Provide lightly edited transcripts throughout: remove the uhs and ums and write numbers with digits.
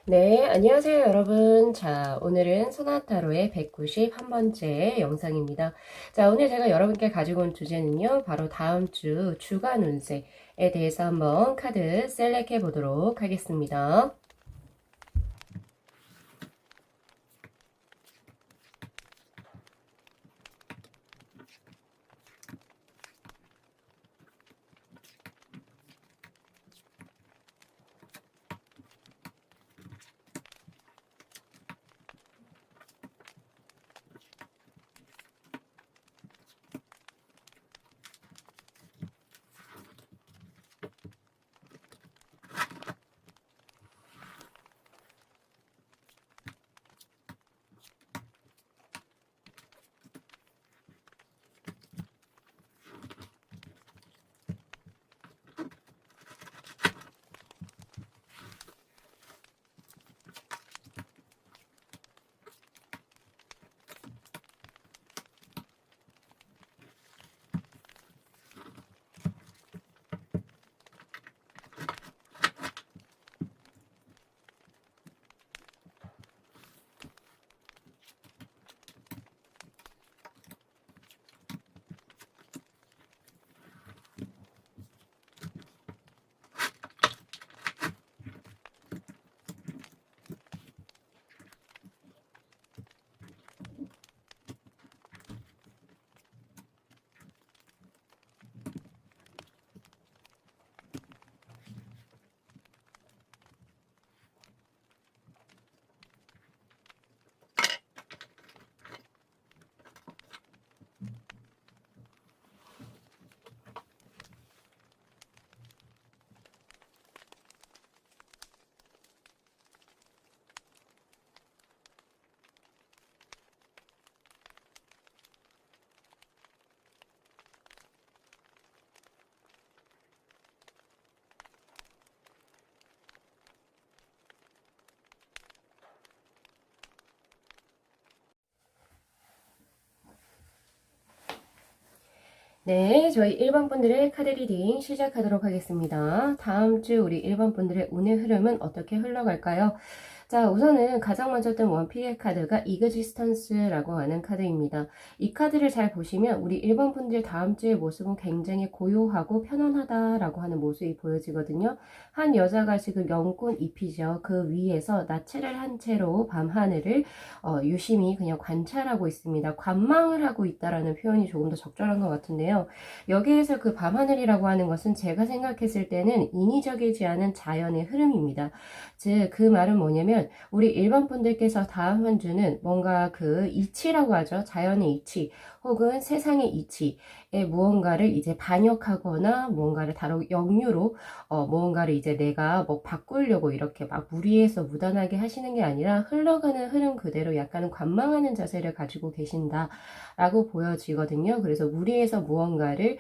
네, 안녕하세요, 여러분. 자, 오늘은 소나타로의 191번째 영상입니다. 자, 오늘 제가 여러분께 가지고 온 주제는요, 바로 다음 주 주간 운세에 대해서 한번 카드 셀렉해 보도록 하겠습니다. 네, 저희 1번 분들의 카드 리딩 시작하도록 하겠습니다. 다음 주 우리 1번 분들의 운의 흐름은 어떻게 흘러갈까요? 자, 우선은 가장 먼저 뜬 원픽의 카드가 이그지스턴스라고 하는 카드입니다. 이 카드를 잘 보시면 우리 1번 분들 다음 주의 모습은 굉장히 고요하고 편안하다라고 하는 모습이 보여지거든요. 한 여자가 지금 연꽃 잎이죠. 그 위에서 나체를 한 채로 밤하늘을 유심히 그냥 관찰하고 있습니다. 관망을 하고 있다라는 표현이 조금 더 적절한 것 같은데요. 여기에서 그 밤하늘이라고 하는 것은 제가 생각했을 때는 인위적이지 않은 자연의 흐름입니다. 즉, 그 말은 뭐냐면 우리 일반 분들께서 다음 한 주는 뭔가 그 이치라고 하죠. 자연의 이치 혹은 세상의 이치에 무언가를 이제 반역하거나 무언가를 다루 역류로 무언가를 이제 내가 뭐 바꾸려고 이렇게 막 무리해서 무단하게 하시는 게 아니라 흘러가는 흐름 그대로 약간은 관망하는 자세를 가지고 계신다라고 보여지거든요. 그래서 무리해서 무언가를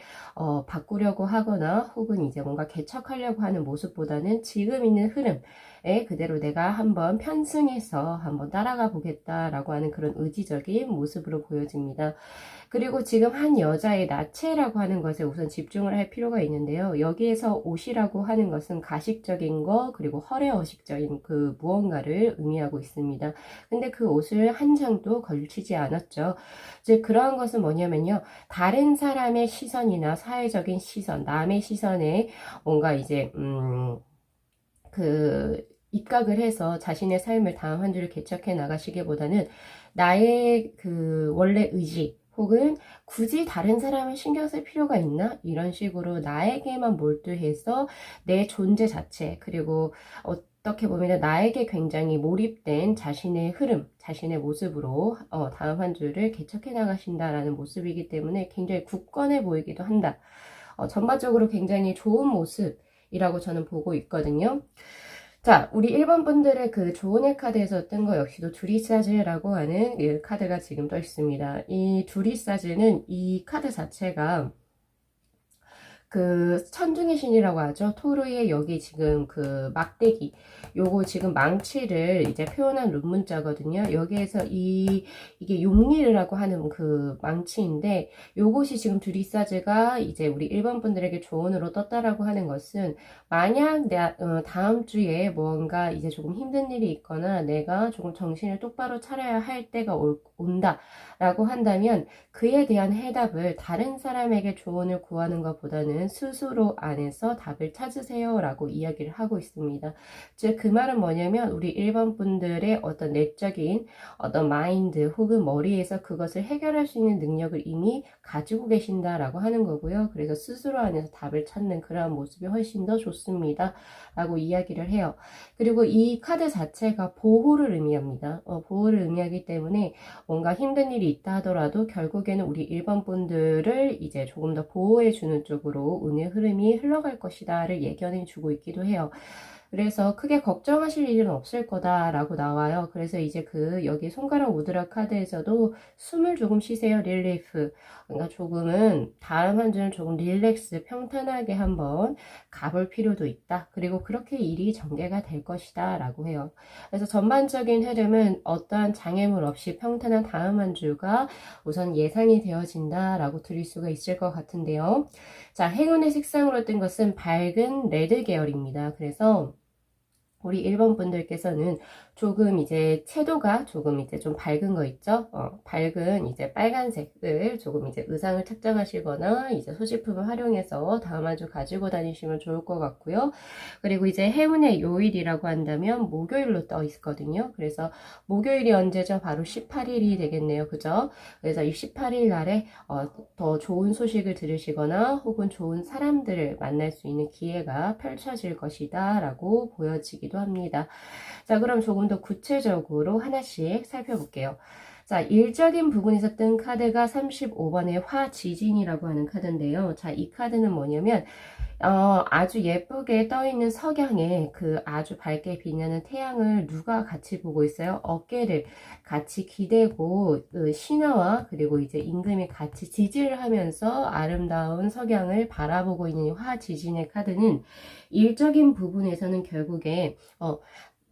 바꾸려고 하거나 혹은 이제 뭔가 개척하려고 하는 모습보다는 지금 있는 흐름에 그대로 내가 한번 편승해서 한번 따라가 보겠다라고 하는 그런 의지적인 모습으로 보여집니다. 그리고 지금 한 여자의 나체라고 하는 것에 우선 집중을 할 필요가 있는데요. 여기에서 옷이라고 하는 것은 가식적인 거 그리고 허례허식적인 그 무언가를 의미하고 있습니다. 근데 그 옷을 한 장도 걸치지 않았죠. 즉 그러한 것은 뭐냐면요. 다른 사람의 시선이나 사회적인 시선, 남의 시선에 뭔가 이제 입각을 해서 자신의 삶을 다음 한 주를 개척해 나가시기보다는 나의 그 원래 의지 혹은 굳이 다른 사람을 신경 쓸 필요가 있나? 이런 식으로 나에게만 몰두해서 내 존재 자체 그리고 어떻게 보면 나에게 굉장히 몰입된 자신의 흐름, 자신의 모습으로 다음 한 주를 개척해 나가신다라는 모습이기 때문에 굉장히 굳건해 보이기도 한다. 전반적으로 굉장히 좋은 모습이라고 저는 보고 있거든요. 자, 우리 1번 분들의 그 조은의 카드에서 뜬 거 역시도 두리사즈라고 하는 이 카드가 지금 떠 있습니다. 이 두리사즈는 이 카드 자체가 그 천둥의 신이라고 하죠. 토르의 여기 지금 그 막대기, 요거 지금 망치를 이제 표현한 룬문자거든요. 여기에서 이게 용리라고 하는 그 망치인데, 요것이 지금 드리사즈가 이제 우리 일반 분들에게 조언으로 떴다라고 하는 것은, 만약 다음 주에 뭔가 이제 조금 힘든 일이 있거나 내가 조금 정신을 똑바로 차려야 할 때가 온다 라고 한다면, 그에 대한 해답을 다른 사람에게 조언을 구하는 것보다는 스스로 안에서 답을 찾으세요 라고 이야기를 하고 있습니다. 즉 그 말은 뭐냐면, 우리 일반 분들의 어떤 내적인 어떤 마인드 혹은 머리에서 그것을 해결할 수 있는 능력을 이미 가지고 계신다라고 하는 거고요. 그래서 스스로 안에서 답을 찾는 그러한 모습이 훨씬 더 좋습니다 라고 이야기를 해요. 그리고 이 카드 자체가 보호를 의미합니다. 보호를 의미하기 때문에 뭔가 힘든 일이 있다 하더라도 결국에는 우리 일반 분들을 이제 조금 더 보호해 주는 쪽으로 운의 흐름이 흘러갈 것이다를 예견해 주고 있기도 해요. 그래서 크게 걱정하실 일은 없을 거다라고 나와요. 그래서 이제 그 여기 손가락 우드라 카드에서도 숨을 조금 쉬세요. 릴리프. 그러니까 조금은 다음 한 주는 조금 릴렉스 평탄하게 한번 가볼 필요도 있다. 그리고 그렇게 일이 전개가 될 것이다 라고 해요. 그래서 전반적인 흐름은 어떠한 장애물 없이 평탄한 다음 한 주가 우선 예상이 되어진다 라고 드릴 수가 있을 것 같은데요. 자, 행운의 색상으로 뜬 것은 밝은 레드 계열입니다. 그래서 우리 1번 분들께서는 조금 이제 채도가 조금 이제 좀 밝은 거 있죠? 밝은 이제 빨간색을 조금 이제 의상을 착장하시거나 이제 소지품을 활용해서 다음 한 주 가지고 다니시면 좋을 것 같고요. 그리고 이제 행운의 요일이라고 한다면 목요일로 떠 있거든요. 그래서 목요일이 언제죠? 바로 18일이 되겠네요. 그죠? 그래서 이 18일 날에 더 좋은 소식을 들으시거나 혹은 좋은 사람들을 만날 수 있는 기회가 펼쳐질 것이다 라고 보여지기도 합니다. 자, 그럼 조금 더 구체적으로 하나씩 살펴볼게요. 자, 일적인 부분에서 뜬 카드가 35번의 화지진이라고 하는 카드인데요. 자, 이 카드는 뭐냐면 아주 예쁘게 떠있는 석양에 그 아주 밝게 빛나는 태양을 누가 같이 보고 있어요? 어깨를 같이 기대고 그 신하와 그리고 이제 임금이 같이 지지를 하면서 아름다운 석양을 바라보고 있는 화지진의 카드는 일적인 부분에서는 결국에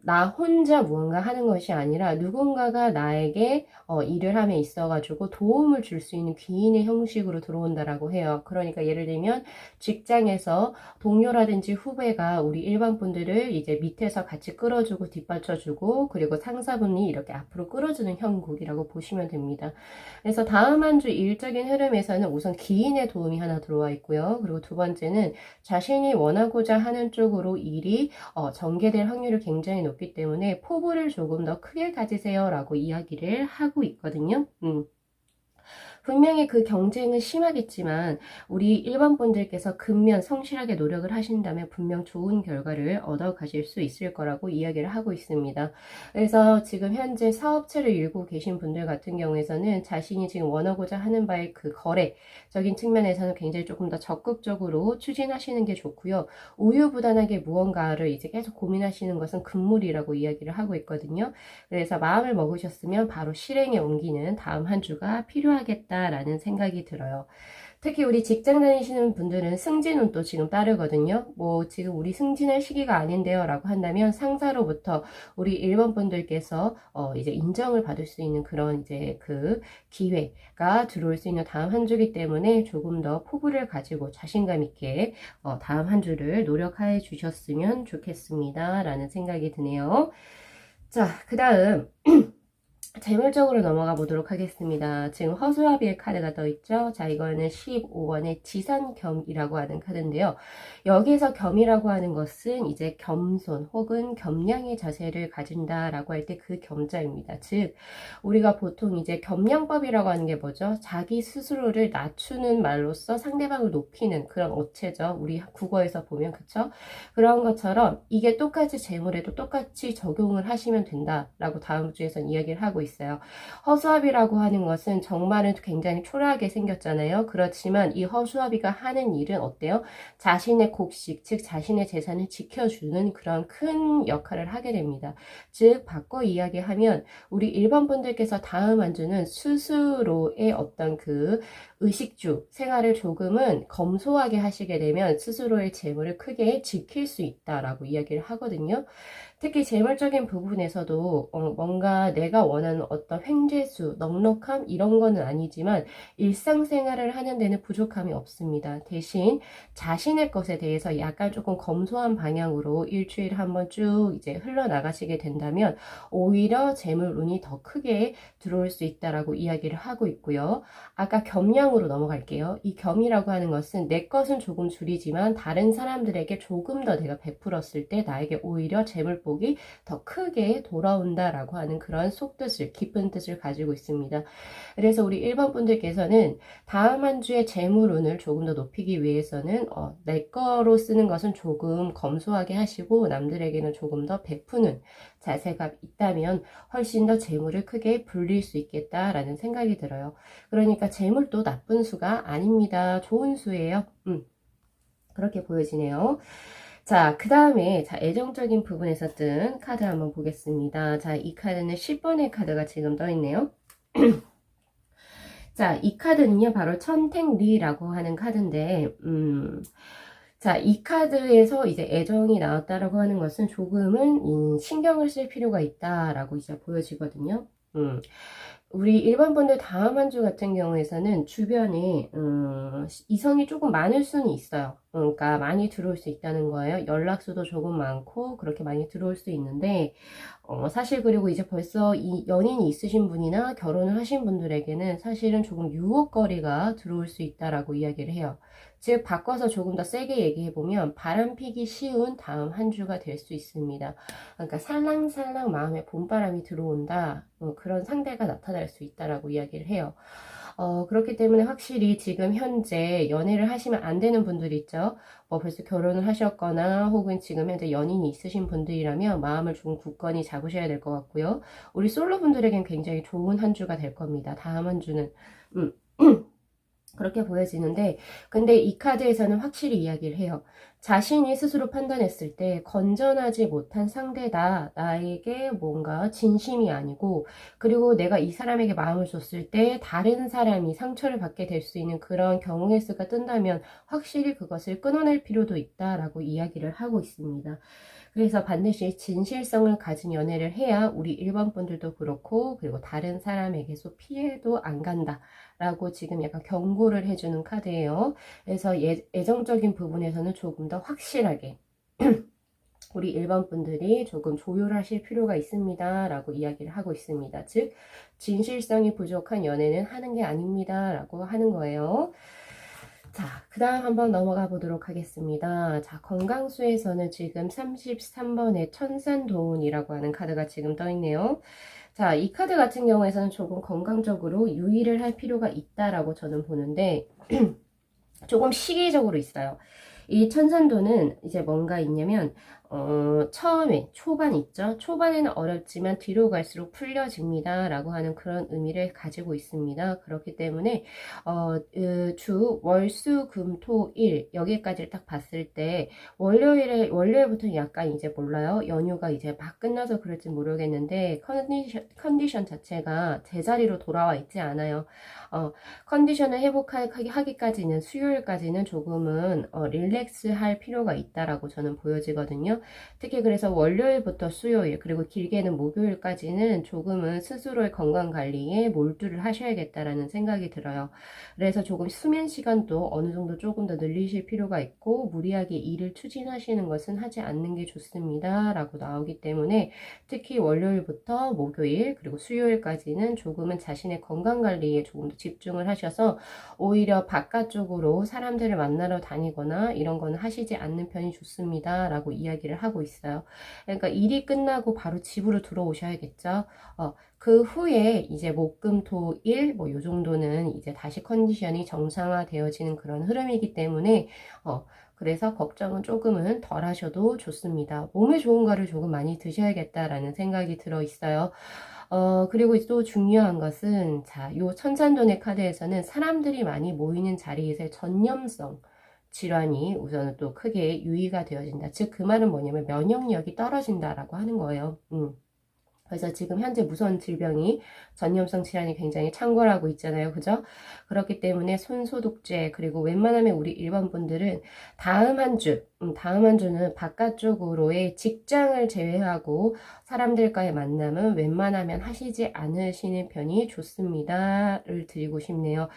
나 혼자 무언가 하는 것이 아니라 누군가가 나에게 일을 함에 있어가지고 도움을 줄 수 있는 귀인의 형식으로 들어온다라고 해요. 그러니까 예를 들면 직장에서 동료라든지 후배가 우리 일반 분들을 이제 밑에서 같이 끌어주고 뒷받쳐주고 그리고 상사분이 이렇게 앞으로 끌어주는 형국이라고 보시면 됩니다. 그래서 다음 한 주 일적인 흐름에서는 우선 귀인의 도움이 하나 들어와 있고요. 그리고 두 번째는 자신이 원하고자 하는 쪽으로 일이 전개될 확률이 굉장히 높기 때문에 포부를 조금 더 크게 가지세요 라고 이야기를 하고 있거든요. 분명히 그 경쟁은 심하겠지만 우리 일반 분들께서 근면 성실하게 노력을 하신다면 분명 좋은 결과를 얻어 가실 수 있을 거라고 이야기를 하고 있습니다. 그래서 지금 현재 사업체를 일고 계신 분들 같은 경우에서는 자신이 지금 원하고자 하는 바의 그 거래적인 측면에서는 굉장히 조금 더 적극적으로 추진하시는 게 좋고요. 우유부단하게 무언가를 이제 계속 고민하시는 것은 금물이라고 이야기를 하고 있거든요. 그래서 마음을 먹으셨으면 바로 실행에 옮기는 다음 한 주가 필요하겠다 라는 생각이 들어요. 특히 우리 직장 다니시는 분들은 승진은 또 지금 따르거든요. 뭐 지금 우리 승진할 시기가 아닌데요 라고 한다면 상사로부터 우리 일본 분들께서 이제 인정을 받을 수 있는 그런 이제 그 기회가 들어올 수 있는 다음 한 주기 때문에 조금 더 포부를 가지고 자신감 있게 다음 한 주를 노력해 주셨으면 좋겠습니다 라는 생각이 드네요. 자, 그 다음 재물적으로 넘어가 보도록 하겠습니다. 지금 허수아비의 카드가 떠있죠. 자, 이거는 15번의 지산겸이라고 하는 카드인데요. 여기에서 겸이라고 하는 것은 이제 겸손 혹은 겸양의 자세를 가진다라고 할 때 그 겸자입니다. 즉 우리가 보통 이제 겸양법이라고 하는 게 뭐죠? 자기 스스로를 낮추는 말로써 상대방을 높이는 그런 어체죠. 우리 국어에서 보면 그쵸? 그런 것처럼 이게 똑같이 재물에도 똑같이 적용을 하시면 된다라고 다음 주에선 이야기를 하고 있어요. 허수아비라고 하는 것은 정말은 굉장히 초라하게 생겼잖아요. 그렇지만 이 허수아비가 하는 일은 어때요? 자신의 곡식, 즉 자신의 재산을 지켜주는 그런 큰 역할을 하게 됩니다. 즉 바꿔 이야기하면 우리 일반 분들께서 다음 한 주는 스스로의 어떤 그 의식주 생활을 조금은 검소하게 하시게 되면 스스로의 재물을 크게 지킬 수 있다라고 이야기를 하거든요. 특히 재물적인 부분에서도 뭔가 내가 원하는 어떤 횡재수, 넉넉함 이런 거는 아니지만 일상생활을 하는 데는 부족함이 없습니다. 대신 자신의 것에 대해서 약간 조금 검소한 방향으로 일주일에 한번 쭉 이제 흘러나가시게 된다면 오히려 재물운이 더 크게 들어올 수 있다라고 이야기를 하고 있고요. 아까 겸양으로 넘어갈게요. 이 겸이라고 하는 것은 내 것은 조금 줄이지만 다른 사람들에게 조금 더 내가 베풀었을 때 나에게 오히려 재물복이 더 크게 돌아온다라고 하는 그런 속뜻을, 깊은 뜻을 가지고 있습니다. 그래서 우리 1번 분들께서는 다음 한 주의 재물운을 조금 더 높이기 위해서는 내 거로 쓰는 것은 조금 검소하게 하시고 남들에게는 조금 더 베푸는 자세가 있다면 훨씬 더 재물을 크게 불릴 수 있겠다라는 생각이 들어요. 그러니까 재물도 나쁜 수가 아닙니다. 좋은 수예요. 그렇게 보여지네요. 자, 그 다음에 애정적인 부분에서 뜬 카드 한번 보겠습니다. 자, 이 카드는 10번의 카드가 지금 떠있네요. 자, 이 카드는요, 바로 천택리라고 하는 카드인데, 자, 이 카드에서 이제 애정이 나왔다라고 하는 것은 조금은 신경을 쓸 필요가 있다라고 이제 보여지거든요. 우리 일반 분들 다음 한 주 같은 경우에서는 주변에 이성이 조금 많을 수는 있어요. 그러니까 많이 들어올 수 있다는 거예요. 연락수도 조금 많고 그렇게 많이 들어올 수 있는데 사실 그리고 이제 벌써 이 연인이 있으신 분이나 결혼을 하신 분들에게는 사실은 조금 유혹거리가 들어올 수 있다라고 이야기를 해요. 즉 바꿔서 조금 더 세게 얘기해보면 바람피기 쉬운 다음 한 주가 될 수 있습니다. 그러니까 살랑살랑 마음에 봄바람이 들어온다. 그런 상대가 나타날 수 있다라고 이야기를 해요. 그렇기 때문에 확실히 지금 현재 연애를 하시면 안 되는 분들 있죠. 뭐 벌써 결혼을 하셨거나 혹은 지금 현재 연인이 있으신 분들이라면 마음을 좀 굳건히 잡으셔야 될 것 같고요. 우리 솔로 분들에겐 굉장히 좋은 한 주가 될 겁니다. 다음 한 주는. 그렇게 보여지는데 근데 이 카드에서는 확실히 이야기를 해요. 자신이 스스로 판단했을 때 건전하지 못한 상대다. 나에게 뭔가 진심이 아니고 그리고 내가 이 사람에게 마음을 줬을 때 다른 사람이 상처를 받게 될 수 있는 그런 경우의 수가 뜬다면 확실히 그것을 끊어낼 필요도 있다라고 이야기를 하고 있습니다. 그래서 반드시 진실성을 가진 연애를 해야 우리 1번 분들도 그렇고 그리고 다른 사람에게서 피해도 안 간다 라고 지금 약간 경고를 해주는 카드예요. 그래서 애정적인 부분에서는 조금 더 확실하게 우리 1번 분들이 조금 조율하실 필요가 있습니다 라고 이야기를 하고 있습니다. 즉 진실성이 부족한 연애는 하는 게 아닙니다 라고 하는 거예요. 자, 그 다음 한번 넘어가 보도록 하겠습니다. 자, 건강수에서는 지금 33번의 천산도운이라고 하는 카드가 지금 떠있네요. 자, 이 카드 같은 경우에서는 조금 건강적으로 유의를 할 필요가 있다라고 저는 보는데 조금 시기적으로 있어요. 이 천산도는 이제 뭔가 있냐면 처음에 초반 있죠. 초반에는 어렵지만 뒤로 갈수록 풀려집니다 라고 하는 그런 의미를 가지고 있습니다. 그렇기 때문에 주 월수금토일 여기까지를 딱 봤을 때 월요일부터는 약간 이제 몰라요. 연휴가 이제 막 끝나서 그럴지 모르겠는데 컨디션 자체가 제자리로 돌아와 있지 않아요. 컨디션을 회복하기까지는 수요일까지는 조금은 릴렉스 할 필요가 있다라고 저는 보여지거든요. 특히 그래서 월요일부터 수요일 그리고 길게는 목요일까지는 조금은 스스로의 건강관리에 몰두를 하셔야겠다라는 생각이 들어요. 그래서 조금 수면 시간도 어느 정도 조금 더 늘리실 필요가 있고 무리하게 일을 추진하시는 것은 하지 않는 게 좋습니다 라고 나오기 때문에 특히 월요일부터 목요일 그리고 수요일까지는 조금은 자신의 건강관리에 조금 더 집중을 하셔서 오히려 바깥쪽으로 사람들을 만나러 다니거나 이런 거는 하시지 않는 편이 좋습니다 라고 이야기를 하고 있어요. 그러니까 일이 끝나고 바로 집으로 들어오셔야겠죠. 그 후에 이제 목금토일 뭐 요 정도는 이제 다시 컨디션이 정상화되어지는 그런 흐름이기 때문에 그래서 걱정은 조금은 덜 하셔도 좋습니다. 몸에 좋은 거를 조금 많이 드셔야겠다라는 생각이 들어 있어요. 그리고 또 중요한 것은, 자, 요 천산돈의 카드에서는 사람들이 많이 모이는 자리에서의 전염성 질환이 우선은 또 크게 유의가 되어진다. 즉, 그 말은 뭐냐면 면역력이 떨어진다라고 하는 거예요. 그래서 지금 현재 무서운 질병이 전염성 질환이 굉장히 창궐하고 있잖아요. 그죠? 그렇기 때문에 손소독제, 그리고 웬만하면 우리 일반 분들은 다음 한 주는 바깥쪽으로의 직장을 제외하고 사람들과의 만남은 웬만하면 하시지 않으시는 편이 좋습니다를 드리고 싶네요.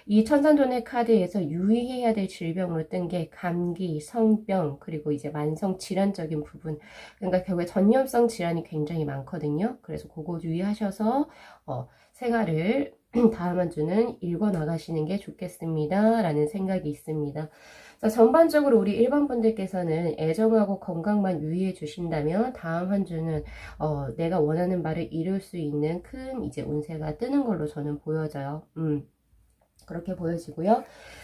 이 천산돈의 카드에서 유의해야 될 질병으로 뜬 게 감기, 성병, 그리고 이제 만성 질환적인 부분. 그러니까 결국에 전염성 질환이 굉장히 많거든요. 그래서 그거 유의하셔서 생활을 다음 한 주는 읽어 나가시는 게 좋겠습니다. 라는 생각이 있습니다. 자, 전반적으로 우리 일반 분들께서는 애정하고 건강만 유의해 주신다면 다음 한 주는 내가 원하는 바를 이룰 수 있는 큰 이제 운세가 뜨는 걸로 저는 보여져요. 그렇게 보여지고요.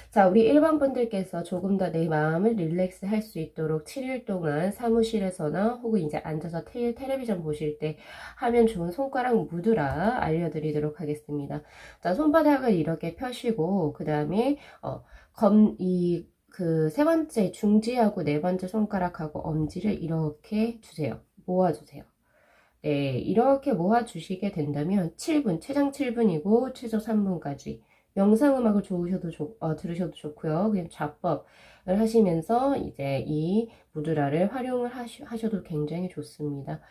자, 우리 일반 분들께서 조금 더 내 마음을 릴렉스 할 수 있도록 7일 동안 사무실에서나 혹은 이제 앉아서 텔레비전 보실 때 하면 좋은 손가락 무드라 알려드리도록 하겠습니다. 자, 손바닥을 이렇게 펴시고, 그 다음에, 세 번째 중지하고 네 번째 손가락하고 엄지를 이렇게 주세요. 모아주세요. 네, 이렇게 모아주시게 된다면 7분, 최장 7분이고 최소 3분까지 영상음악을 들으셔도 좋고요. 그냥 좌법을 하시면서 이제 이 무드라를 활용을 하셔도 굉장히 좋습니다.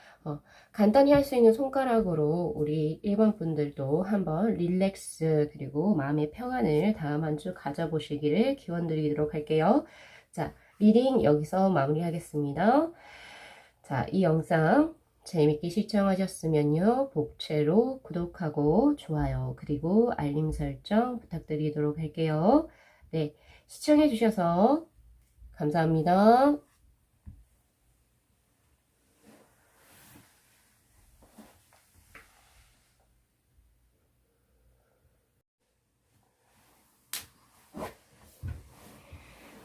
간단히 할 수 있는 손가락으로 우리 일반 분들도 한번 릴렉스 그리고 마음의 평안을 다음 한 주 가져보시기를 기원드리도록 할게요. 자, 리딩 여기서 마무리하겠습니다. 자, 이 영상 재밌게 시청하셨으면요, 복채로 구독하고 좋아요 그리고 알림 설정 부탁드리도록 할게요. 네, 시청해주셔서 감사합니다.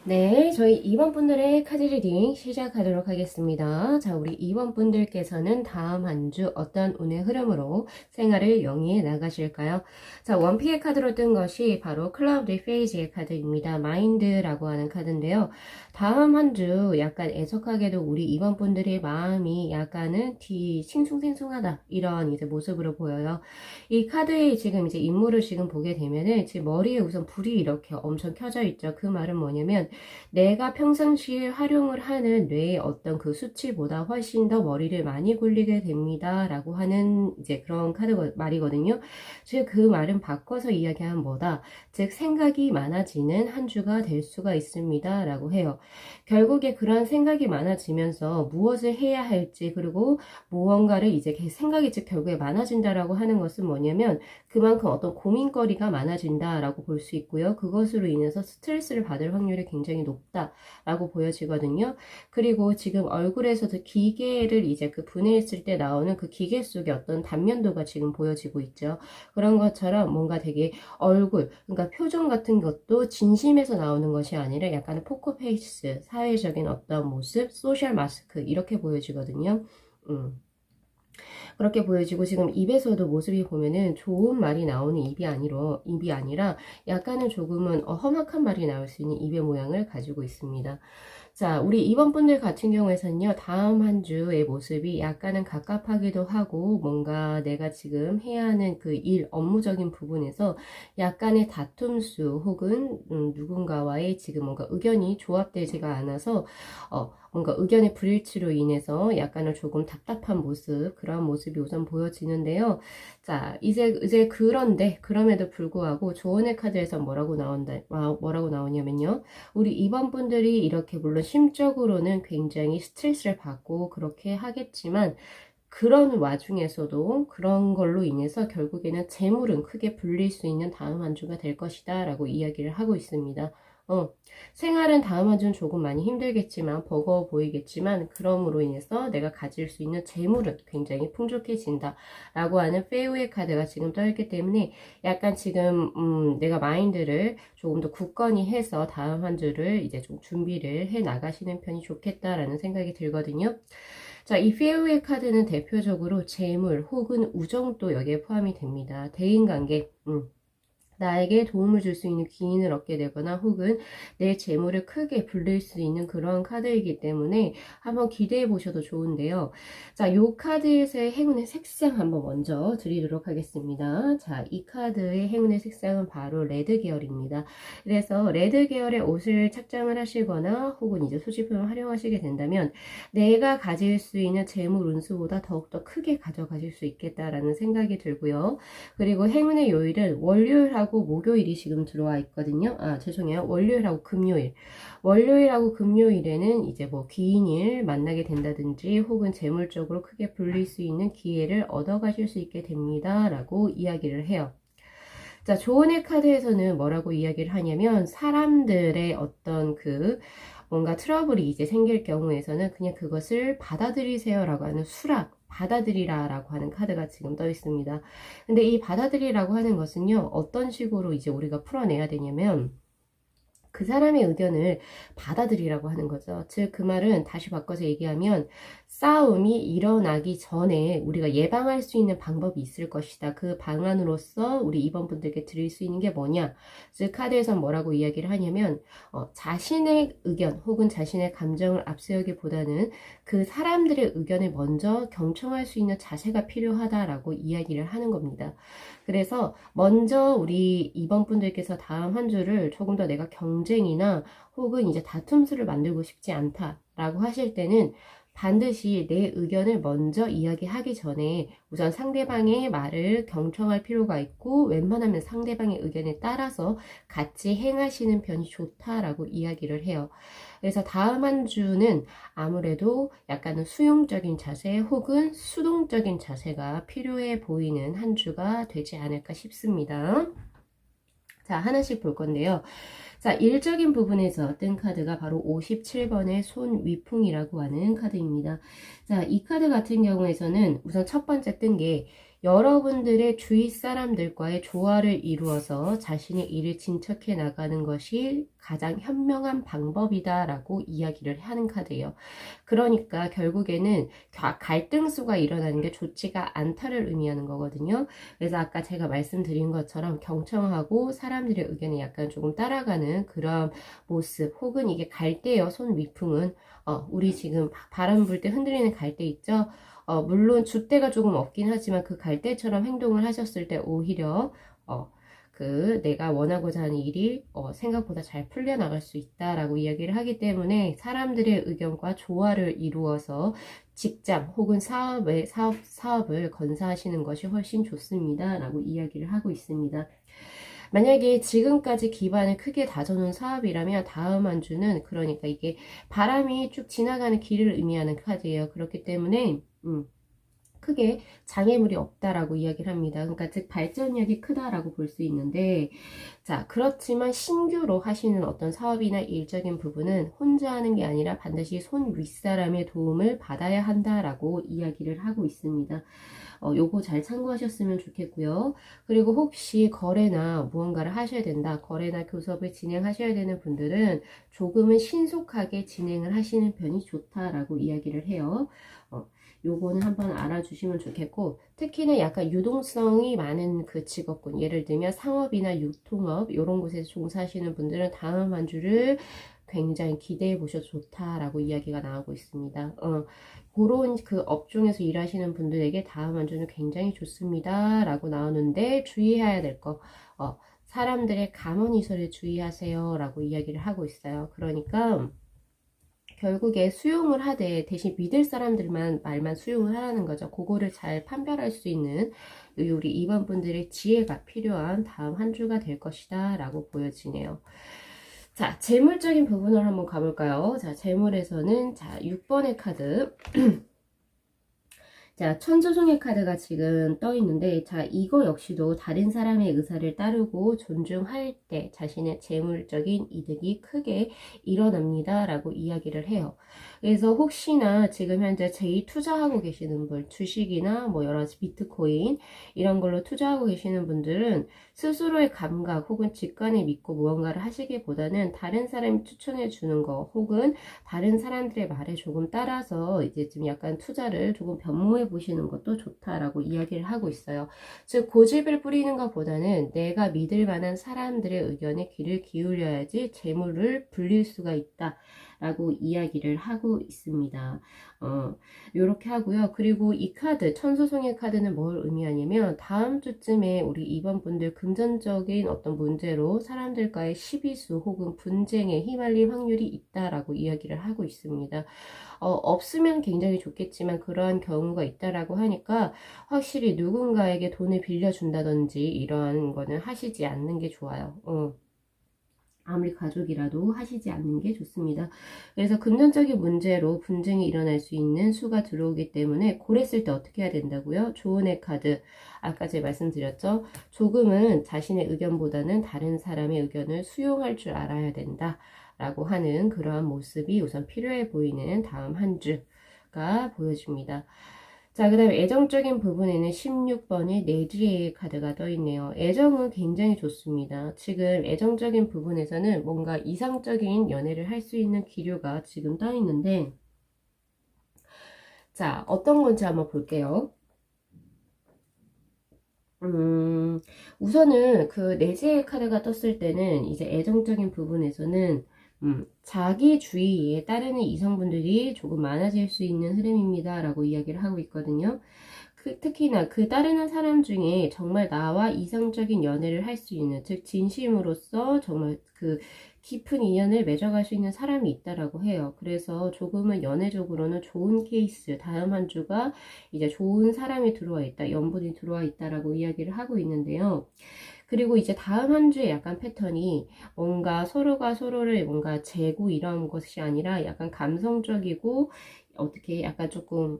네, 저희 2번 분들의 카드 리딩 시작하도록 하겠습니다. 자, 우리 2번 분들께서는 다음 한 주 어떤 운의 흐름으로 생활을 영위해 나가실까요? 자, 원픽의 카드로 뜬 것이 바로 클라우드 페이지의 카드입니다. 마인드라고 하는 카드인데요. 다음 한 주 약간 애석하게도 우리 2번 분들의 마음이 약간은 싱숭생숭하다 이런 이제 모습으로 보여요. 이 카드에 지금 이제 인물을 지금 보게 되면은 지금 머리에 우선 불이 이렇게 엄청 켜져 있죠. 그 말은 뭐냐면 내가 평상시에 활용을 하는 뇌의 어떤 그 수치보다 훨씬 더 머리를 많이 굴리게 됩니다. 라고 하는 이제 그런 말이거든요. 즉, 그 말은 바꿔서 이야기하면 뭐다? 즉, 생각이 많아지는 한 주가 될 수가 있습니다. 라고 해요. 결국에 그러한 생각이 많아지면서 무엇을 해야 할지, 그리고 무언가를 이제 생각이 즉 결국에 많아진다라고 하는 것은 뭐냐면 그만큼 어떤 고민거리가 많아진다라고 볼 수 있고요. 그것으로 인해서 스트레스를 받을 확률이 굉장히 높다라고 보여지거든요. 그리고 지금 얼굴에서도 기계를 이제 그 분해했을 때 나오는 그 기계 속에 어떤 단면도가 지금 보여지고 있죠. 그런 것처럼 뭔가 되게 그러니까 표정 같은 것도 진심에서 나오는 것이 아니라 약간의 포커페이스, 사회적인 어떤 모습, 소셜 마스크 이렇게 보여지거든요. 그렇게 보여지고 지금 입에서도 모습이 보면은 좋은 말이 나오는 입이 아니라 약간은 조금은 험악한 말이 나올 수 있는 입의 모양을 가지고 있습니다. 자, 우리 2번 분들 같은 경우에서는요, 다음 한 주의 모습이 약간은 갑갑하기도 하고, 뭔가 내가 지금 해야 하는 그 업무적인 부분에서 약간의 다툼수 혹은 누군가와의 지금 뭔가 의견이 조합되지가 않아서, 뭔가 의견의 불일치로 인해서 약간은 조금 답답한 모습, 그런 모습이 우선 보여지는데요. 자, 이제 그럼에도 불구하고 조언의 카드에서 뭐라고 나오냐면요. 우리 2번 분들이 이렇게 물론 심적으로는 굉장히 스트레스를 받고 그렇게 하겠지만 그런 와중에서도 그런 걸로 인해서 결국에는 재물은 크게 불릴 수 있는 다음 한 주가 될 것이다 라고 이야기를 하고 있습니다. 생활은 다음 한 주는 조금 많이 힘들겠지만 버거워 보이겠지만 그럼으로 인해서 내가 가질 수 있는 재물은 굉장히 풍족해진다 라고 하는 페이오의 카드가 지금 떠있기 때문에 약간 지금 내가 마인드를 조금 더 굳건히 해서 다음 한 주를 이제 좀 준비를 해 나가시는 편이 좋겠다라는 생각이 들거든요. 자, 이 페어웨이 카드는 대표적으로 재물 혹은 우정도 여기에 포함이 됩니다. 대인관계, 나에게 도움을 줄 수 있는 기인을 얻게 되거나 혹은 내 재물을 크게 불릴 수 있는 그런 카드이기 때문에 한번 기대해 보셔도 좋은데요. 자, 요 카드에서의 행운의 색상 한번 먼저 드리도록 하겠습니다. 자, 이 카드의 행운의 색상은 바로 레드 계열입니다. 그래서 레드 계열의 옷을 착장을 하시거나 혹은 이제 소지품을 활용하시게 된다면 내가 가질 수 있는 재물 운수보다 더욱더 크게 가져가실 수 있겠다라는 생각이 들고요. 그리고 행운의 요일은 월요일하고 목요일이 지금 들어와 있거든요. 아, 죄송해요. 월요일하고 금요일. 월요일하고 금요일에는 이제 뭐 귀인일 만나게 된다든지 혹은 재물적으로 크게 불릴 수 있는 기회를 얻어가실 수 있게 됩니다. 라고 이야기를 해요. 자, 조언의 카드에서는 뭐라고 이야기를 하냐면 사람들의 어떤 그 뭔가 트러블이 이제 생길 경우에서는 그냥 그것을 받아들이세요 라고 하는 수락, 받아들이라 라고 하는 카드가 지금 떠 있습니다. 근데 이 받아들이라고 하는 것은요, 어떤 식으로 이제 우리가 풀어내야 되냐면 그 사람의 의견을 받아들이라고 하는 거죠. 즉, 그 말은 다시 바꿔서 얘기하면 싸움이 일어나기 전에 우리가 예방할 수 있는 방법이 있을 것이다. 그 방안으로서 우리 2번 분들께 드릴 수 있는 게 뭐냐. 즉, 카드에서 뭐라고 이야기를 하냐면 자신의 의견 혹은 자신의 감정을 앞세우기보다는 그 사람들의 의견을 먼저 경청할 수 있는 자세가 필요하다라고 이야기를 하는 겁니다. 그래서 먼저 우리 2번 분들께서 다음 한 주를 조금 더 내가 경쟁이나 혹은 이제 다툼수를 만들고 싶지 않다라고 하실 때는 반드시 내 의견을 먼저 이야기하기 전에 우선 상대방의 말을 경청할 필요가 있고 웬만하면 상대방의 의견에 따라서 같이 행하시는 편이 좋다라고 이야기를 해요. 그래서 다음 한 주는 아무래도 약간은 수용적인 자세 혹은 수동적인 자세가 필요해 보이는 한 주가 되지 않을까 싶습니다. 자, 하나씩 볼 건데요. 자, 일적인 부분에서 뜬 카드가 바로 57번의 손위풍이라고 하는 카드입니다. 자, 이 카드 같은 경우에서는 우선 첫 번째 뜬 게 여러분들의 주위 사람들과의 조화를 이루어서 자신의 일을 진척해 나가는 것이 가장 현명한 방법이다라고 이야기를 하는 카드예요. 그러니까 결국에는 갈등수가 일어나는 게 좋지가 않다를 의미하는 거거든요. 그래서 아까 제가 말씀드린 것처럼 경청하고 사람들의 의견에 약간 조금 따라가는 그런 모습 혹은 이게 갈대요. 손 위풍은 우리 지금 바람 불 때 흔들리는 갈대 있죠? 물론 줏대가 조금 없긴 하지만 그 갈대처럼 행동을 하셨을 때 오히려 내가 원하고자 하는 일이 생각보다 잘 풀려나갈 수 있다라고 이야기를 하기 때문에 사람들의 의견과 조화를 이루어서 직장 혹은 사업을 건사하시는 것이 훨씬 좋습니다. 라고 이야기를 하고 있습니다. 만약에 지금까지 기반을 크게 다져놓은 사업이라면 다음 한 주는 그러니까 이게 바람이 쭉 지나가는 길을 의미하는 카드예요. 그렇기 때문에 크게 장애물이 없다라고 이야기를 합니다. 그러니까 즉 발전력이 크다라고 볼 수 있는데 자, 그렇지만 신규로 하시는 어떤 사업이나 일적인 부분은 혼자 하는 게 아니라 반드시 손 윗사람의 도움을 받아야 한다라고 이야기를 하고 있습니다. 요거 잘 참고하셨으면 좋겠고요. 그리고 혹시 거래나 무언가를 하셔야 된다, 거래나 교섭을 진행하셔야 되는 분들은 조금은 신속하게 진행을 하시는 편이 좋다라고 이야기를 해요. 요거는 한번 알아주시면 좋겠고, 특히나 약간 유동성이 많은 그 직업군, 예를 들면 상업이나 유통업 이런 곳에서 종사하시는 분들은 다음 한 주를 굉장히 기대해 보셔도 좋다라고 이야기가 나오고 있습니다. 그런 그 업종에서 일하시는 분들에게 다음 한 주는 굉장히 좋습니다 라고 나오는데 주의해야 될 거, 사람들의 감언이설에 주의하세요 라고 이야기를 하고 있어요. 그러니까 결국에 수용을 하되 대신 믿을 사람들만 말만 수용을 하라는 거죠. 그거를 잘 판별할 수 있는 우리 2번 분들의 지혜가 필요한 다음 한 주가 될 것이다 라고 보여지네요. 자, 재물적인 부분을 한번 가볼까요? 자, 재물에서는 자 6번의 카드 자, 천수송의 카드가 지금 떠 있는데, 자, 이거 역시도 다른 사람의 의사를 따르고 존중할 때 자신의 재물적인 이득이 크게 일어납니다. 라고 이야기를 해요. 그래서 혹시나 지금 현재 투자하고 계시는 분, 주식이나 뭐 여러 가지 비트코인, 이런 걸로 투자하고 계시는 분들은 스스로의 감각 혹은 직관을 믿고 무언가를 하시기보다는 다른 사람이 추천해 주는 거, 혹은 다른 사람들의 말에 조금 따라서 이제 좀 약간 투자를 조금 변모해 보시는 것도 좋다라고 이야기를 하고 있어요. 즉 고집을 부리는 것보다는 내가 믿을 만한 사람들의 의견에 귀를 기울여야지 재물을 불릴 수가 있다 라고 이야기를 하고 있습니다. 요렇게 하고요. 그리고 이 카드, 천수송의 카드는 뭘 의미하냐면 다음 주쯤에 우리 2번 분들 금전적인 어떤 문제로 사람들과의 시비수 혹은 분쟁에 휘말릴 확률이 있다라고 이야기를 하고 있습니다. 없으면 굉장히 좋겠지만 그러한 경우가 있다라고 하니까 확실히 누군가에게 돈을 빌려준다든지 이러한 거는 하시지 않는 게 좋아요. 아무리 가족이라도 하시지 않는 게 좋습니다. 그래서 금전적인 문제로 분쟁이 일어날 수 있는 수가 들어오기 때문에 고랬을 때 어떻게 해야 된다고요? 조언의 카드, 아까 제가 말씀드렸죠? 조금은 자신의 의견보다는 다른 사람의 의견을 수용할 줄 알아야 된다 라고 하는 그러한 모습이 우선 필요해 보이는 다음 한 주가 보여집니다. 자, 그 다음에 애정적인 부분에는 16번의 내지의 카드가 떠 있네요. 애정은 굉장히 좋습니다. 지금 애정적인 부분에서는 뭔가 이상적인 연애를 할 수 있는 기류가 지금 떠 있는데, 자, 어떤 건지 한번 볼게요. 우선은 그 내지의 카드가 떴을 때는 이제 애정적인 부분에서는 자기 주위에 따르는 이성분들이 조금 많아질 수 있는 흐름입니다 라고 이야기를 하고 있거든요. 특히나 그 따르는 사람 중에 정말 나와 이성적인 연애를 할 수 있는, 즉 진심으로서 정말 그 깊은 인연을 맺어갈 수 있는 사람이 있다라고 해요. 그래서 조금은 연애적으로는 좋은 케이스, 다음 한 주가 이제 좋은 사람이 들어와 있다, 연분이 들어와 있다라고 이야기를 하고 있는데요. 그리고 이제 다음 한 주에 약간 패턴이 뭔가 서로가 서로를 뭔가 재고 이런 것이 아니라 약간 감성적이고 어떻게 약간 조금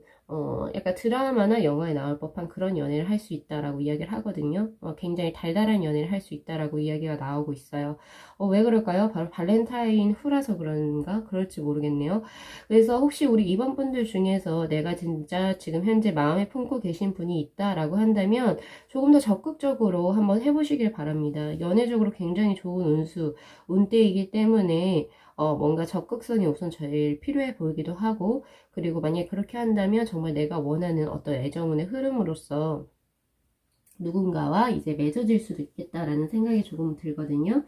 약간 드라마나 영화에 나올 법한 그런 연애를 할 수 있다라고 이야기를 하거든요. 굉장히 달달한 연애를 할 수 있다라고 이야기가 나오고 있어요. 왜 그럴까요? 바로 발렌타인 후라서 그런가? 그럴지 모르겠네요. 그래서 혹시 우리 이번 분들 중에서 내가 진짜 지금 현재 마음에 품고 계신 분이 있다라고 한다면 조금 더 적극적으로 한번 해보시길 바랍니다. 연애적으로 굉장히 좋은 운때이기 때문에 뭔가 적극성이 우선 제일 필요해 보이기도 하고, 그리고 만약에 그렇게 한다면 정말 내가 원하는 어떤 애정운의 흐름으로서 누군가와 이제 맺어질 수도 있겠다라는 생각이 조금 들거든요.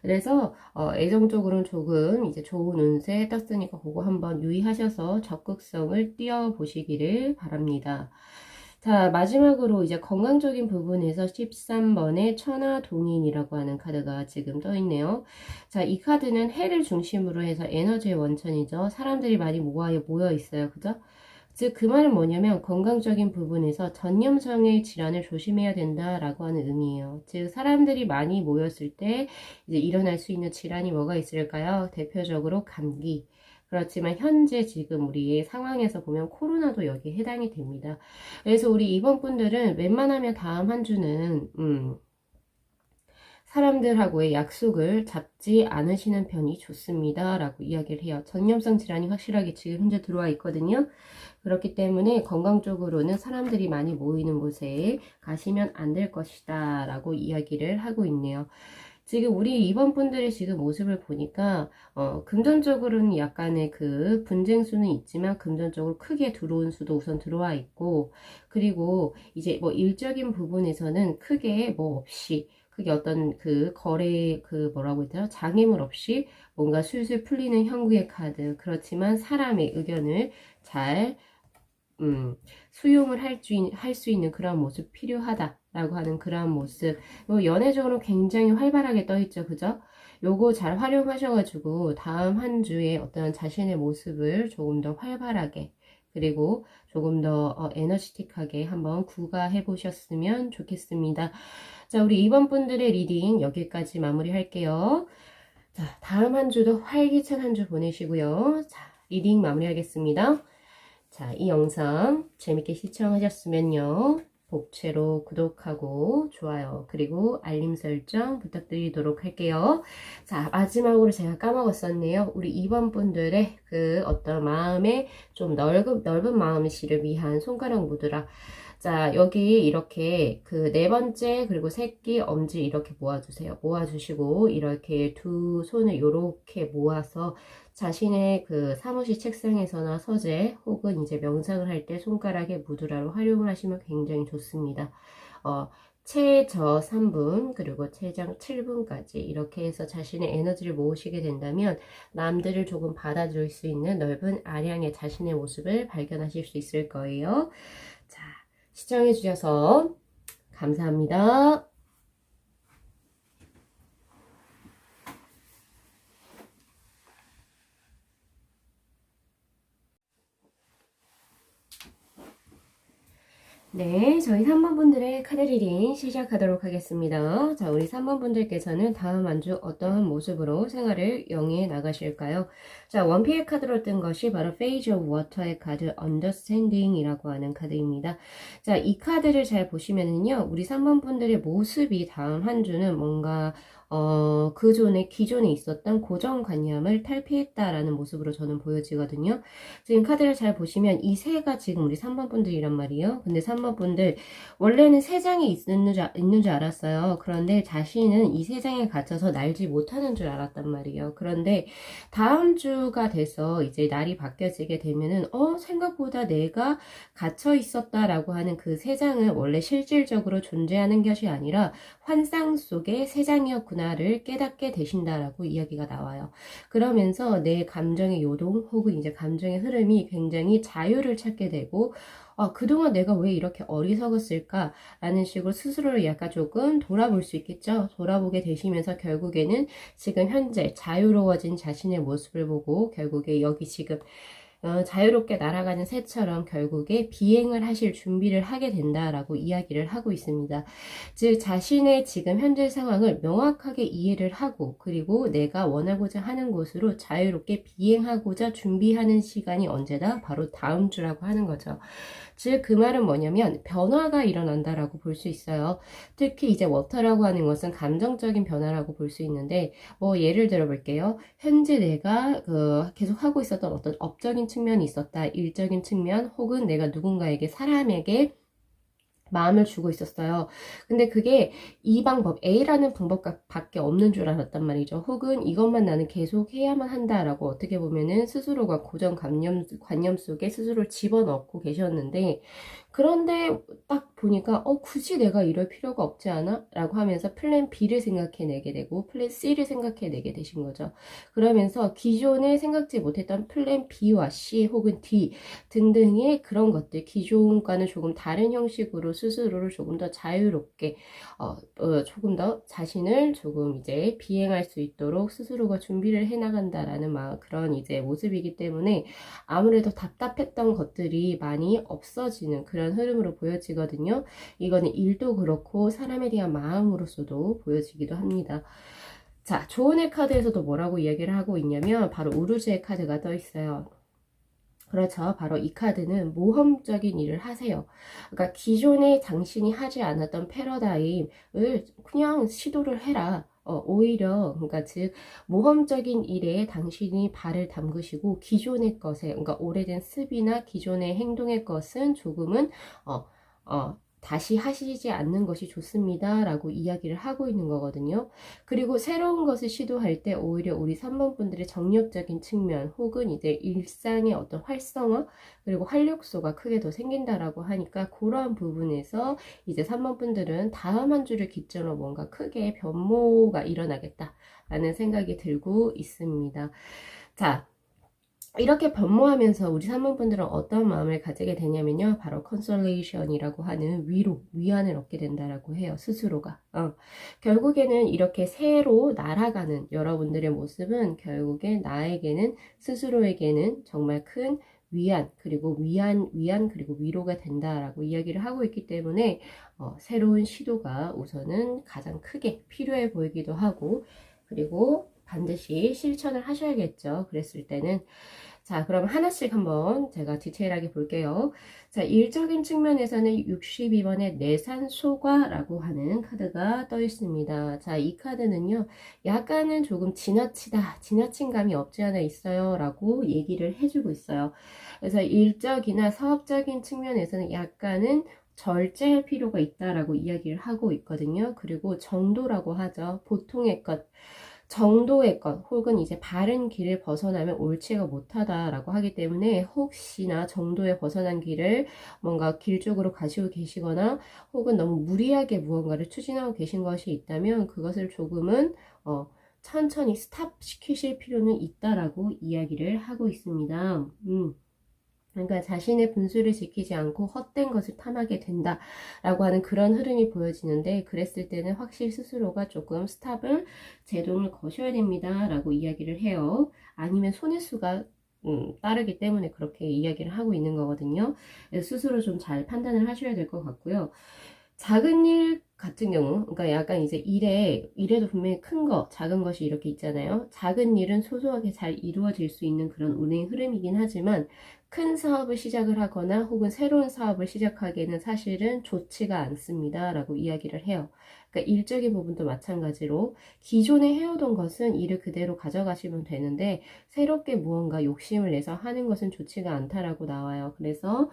그래서 애정적으로는 조금 이제 좋은 운세 떴으니까 그거 한번 유의하셔서 적극성을 띄워보시기를 바랍니다. 자, 마지막으로 이제 건강적인 부분에서 13번의 천하동인이라고 하는 카드가 지금 떠 있네요. 자, 이 카드는 해를 중심으로 해서 에너지의 원천이죠. 사람들이 많이 모여 있어요. 그죠? 즉, 그 말은 뭐냐면 건강적인 부분에서 전염성의 질환을 조심해야 된다라고 하는 의미예요. 즉, 사람들이 많이 모였을 때 이제 일어날 수 있는 질환이 뭐가 있을까요? 대표적으로 감기. 그렇지만 현재 지금 우리의 상황에서 보면 코로나도 여기에 해당이 됩니다. 그래서 우리 이번 분들은 웬만하면 다음 한 주는 사람들하고의 약속을 잡지 않으시는 편이 좋습니다 라고 이야기를 해요. 전염성 질환이 확실하게 지금 현재 들어와 있거든요. 그렇기 때문에 건강적으로는 사람들이 많이 모이는 곳에 가시면 안 될 것이다 라고 이야기를 하고 있네요. 지금 우리 이번 분들의 지금 모습을 보니까 금전적으로는 약간의 그 분쟁 수는 있지만 금전적으로 크게 들어온 수도 우선 들어와 있고, 그리고 이제 뭐 일적인 부분에서는 크게 뭐 없이 크게 어떤 그 거래 그 뭐라고 했죠? 장애물 없이 뭔가 술술 풀리는 형국의 카드. 그렇지만 사람의 의견을 잘 수용을 할 수 있는 그런 모습 필요하다라고 하는 그런 모습. 연애적으로 굉장히 활발하게 떠있죠. 그죠? 요거 잘 활용하셔가지고 다음 한 주에 어떤 자신의 모습을 조금 더 활발하게, 그리고 조금 더 에너지틱하게 한번 구가해 보셨으면 좋겠습니다. 자, 우리 이번 분들의 리딩 여기까지 마무리 할게요. 자, 다음 한 주도 활기찬 한 주 보내시고요. 자, 리딩 마무리하겠습니다. 자, 자, 이 영상 재밌게 시청하셨으면요. 복채로 구독하고 좋아요 그리고 알림 설정 부탁드리도록 할게요. 자, 마지막으로 제가 까먹었었네요. 우리 2번 분들의 그 어떤 마음의 좀 넓은 마음씨를 위한 손가락 무드라. 자, 여기 이렇게 그 네 번째 그리고 새끼 엄지 이렇게 모아주세요. 모아주시고 이렇게 두 손을 이렇게 모아서 자신의 그 사무실 책상에서나 서재 혹은 이제 명상을 할 때 손가락에 무드라로 활용을 하시면 굉장히 좋습니다. 최저 3분 그리고 최장 7분까지 이렇게 해서 자신의 에너지를 모으시게 된다면 남들을 조금 받아줄 수 있는 넓은 아량의 자신의 모습을 발견하실 수 있을 거예요. 자, 시청해 주셔서 감사합니다. 네, 저희 3번 분들의 카드 리딩 시작하도록 하겠습니다. 자, 우리 3번 분들께서는 다음 한 주 어떠한 모습으로 생활을 영위해 나가실까요? 자, 원피의 카드로 뜬 것이 바로 Phase of Water의 카드 Understanding이라고 하는 카드입니다. 자, 이 카드를 잘 보시면은요, 우리 3번 분들의 모습이 다음 한 주는 뭔가 기존에 있었던 고정관념을 탈피했다라는 모습으로 저는 보여지거든요. 지금 카드를 잘 보시면 이 새가 지금 우리 3번 분들이란 말이에요. 근데 3번 분들 원래는 세 장이 있는 줄 알았어요. 그런데 자신은 이 세 장에 갇혀서 날지 못하는 줄 알았단 말이에요. 그런데 다음 주가 돼서 이제 날이 바뀌어지게 되면은 생각보다 내가 갇혀 있었다라고 하는 그 세 장은 원래 실질적으로 존재하는 것이 아니라 환상 속의 세 장이었구나를 깨닫게 되신다라고 이야기가 나와요. 그러면서 내 감정의 요동 혹은 이제 감정의 흐름이 굉장히 자유를 찾게 되고 그동안 내가 왜 이렇게 어리석었을까? 라는 식으로 스스로를 약간 조금 돌아볼 수 있겠죠? 돌아보게 되시면서 결국에는 지금 현재 자유로워진 자신의 모습을 보고 결국에 여기 지금 자유롭게 날아가는 새처럼 결국에 비행을 하실 준비를 하게 된다라고 이야기를 하고 있습니다. 즉 자신의 지금 현재 상황을 명확하게 이해를 하고 그리고 내가 원하고자 하는 곳으로 자유롭게 비행하고자 준비하는 시간이 언제다? 바로 다음 주라고 하는 거죠. 즉 그 말은 뭐냐면 변화가 일어난다라고 볼 수 있어요. 특히 이제 워터라고 하는 것은 감정적인 변화라고 볼 수 있는데 예를 들어 볼게요. 현재 내가 계속 하고 있었던 어떤 업적인 측면이 있었다. 일적인 측면 혹은 내가 누군가에게 사람에게 마음을 주고 있었어요. 근데 그게 이 방법 A라는 방법밖에 없는 줄 알았단 말이죠. 혹은 이것만 나는 계속 해야만 한다라고 어떻게 보면은 스스로가 관념 속에 스스로를 집어넣고 계셨는데 그런데 딱 보니까 굳이 내가 이럴 필요가 없지 않아? 라고 하면서 플랜 B를 생각해내게 되고 플랜 C를 생각해내게 되신 거죠. 그러면서 기존에 생각지 못했던 플랜 B와 C 혹은 D 등등의 그런 것들 기존과는 조금 다른 형식으로 스스로를 조금 더 자유롭게 조금 더 자신을 조금 이제 비행할 수 있도록 스스로가 준비를 해나간다라는 그런 이제 모습이기 때문에 아무래도 답답했던 것들이 많이 없어지는 그런 흐름으로 보여지거든요. 이거는 일도 그렇고 사람에 대한 마음으로서도 보여지기도 합니다. 자, 조언의 카드에서도 뭐라고 이야기를 하고 있냐면 바로 우르즈의 카드가 떠 있어요. 그렇죠. 바로 이 카드는 모험적인 일을 하세요. 그러니까 기존에 당신이 하지 않았던 패러다임을 그냥 시도를 해라. 오히려 그러니까 즉 모험적인 일에 당신이 발을 담그시고 기존의 것에 그러니까 오래된 습이나 기존의 행동의 것은 조금은 다시 하시지 않는 것이 좋습니다 라고 이야기를 하고 있는 거거든요. 그리고 새로운 것을 시도할 때 오히려 우리 3번 분들의 정력적인 측면 혹은 이제 일상의 어떤 활성화 그리고 활력소가 크게 더 생긴다라고 하니까 그러한 부분에서 이제 3번 분들은 다음 한 주를 기점으로 뭔가 크게 변모가 일어나겠다 라는 생각이 들고 있습니다. 자, 이렇게 변모하면서 우리 3번 분들은 어떤 마음을 가지게 되냐면요. 바로 컨솔레이션이라고 하는 위안을 얻게 된다라고 해요. 스스로가. 결국에는 이렇게 새로 날아가는 여러분들의 모습은 결국에 나에게는 스스로에게는 정말 큰 위안 그리고 그리고 위로가 된다라고 이야기를 하고 있기 때문에 새로운 시도가 우선은 가장 크게 필요해 보이기도 하고 그리고 반드시 실천을 하셔야겠죠. 그랬을 때는 자, 그럼 하나씩 한번 제가 디테일하게 볼게요. 자, 일적인 측면에서는 62번의 내산소과라고 하는 카드가 떠 있습니다. 자, 이 카드는요, 약간은 조금 지나치다, 지나친 감이 없지 않아 있어요. 라고 얘기를 해주고 있어요. 그래서 일적이나 사업적인 측면에서는 약간은 절제할 필요가 있다라고 이야기를 하고 있거든요. 그리고 정도라고 하죠. 보통의 것. 정도의 것 혹은 이제 바른 길을 벗어나면 옳지가 못하다라고 하기 때문에 혹시나 정도에 벗어난 길을 뭔가 길 쪽으로 가시고 계시거나 혹은 너무 무리하게 무언가를 추진하고 계신 것이 있다면 그것을 조금은 천천히 스탑 시키실 필요는 있다라고 이야기를 하고 있습니다. 그러니까 자신의 분수를 지키지 않고 헛된 것을 탐하게 된다라고 하는 그런 흐름이 보여지는데 그랬을 때는 확실히 스스로가 조금 스탑을 제동을 거셔야 됩니다라고 이야기를 해요. 아니면 손해수가 따르기 때문에 그렇게 이야기를 하고 있는 거거든요. 스스로 좀 잘 판단을 하셔야 될 것 같고요. 작은 일 같은 경우, 그러니까 약간 이제 일에도 분명히 큰 거, 작은 것이 이렇게 있잖아요. 작은 일은 소소하게 잘 이루어질 수 있는 그런 운행 흐름이긴 하지만 큰 사업을 시작을 하거나 혹은 새로운 사업을 시작하기에는 사실은 좋지가 않습니다. 라고 이야기를 해요. 그러니까 일적인 부분도 마찬가지로 기존에 해오던 것은 일을 그대로 가져가시면 되는데 새롭게 무언가 욕심을 내서 하는 것은 좋지가 않다라고 나와요. 그래서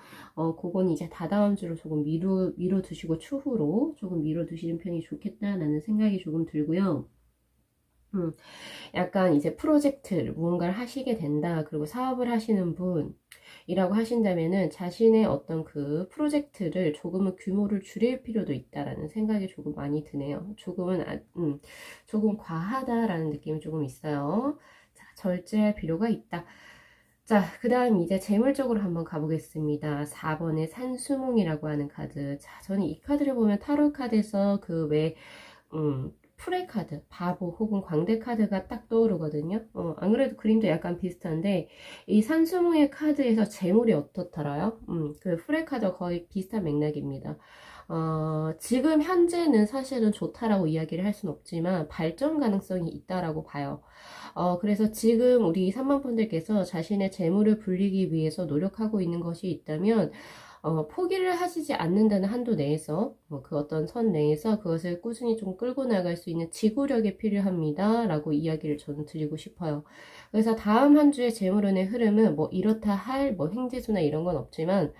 그건 이제 다다음 주로 조금 미뤄두시고 추후로 조금 미뤄두시는 편이 좋겠다라는 생각이 조금 들고요. 약간 이제 프로젝트를 무언가를 하시게 된다. 그리고 사업을 하시는 분이라고 하신다면은 자신의 어떤 그 프로젝트를 조금은 규모를 줄일 필요도 있다라는 생각이 조금 많이 드네요. 조금 과하다라는 느낌이 조금 있어요. 자, 절제할 필요가 있다. 자, 그 다음 이제 재물적으로 한번 가보겠습니다. 4번의 산수몽이라고 하는 카드. 자, 저는 이 카드를 보면 타로 카드에서 프레 카드, 바보 혹은 광대 카드가 딱 떠오르거든요. 안 그래도 그림도 약간 비슷한데, 이 산수몽의 카드에서 재물이 어떻더라요? 그 프레 카드와 거의 비슷한 맥락입니다. 지금 현재는 사실은 좋다라고 이야기를 할 수는 없지만, 발전 가능성이 있다라고 봐요. 그래서 지금 우리 3번 분들께서 자신의 재물을 불리기 위해서 노력하고 있는 것이 있다면, 포기를 하시지 않는다는 한도 내에서, 그 어떤 선 내에서 그것을 꾸준히 좀 끌고 나갈 수 있는 지구력이 필요합니다. 라고 이야기를 저는 드리고 싶어요. 그래서 다음 한 주의 재물운의 흐름은 뭐 이렇다 할 뭐 행지수나 이런 건 없지만,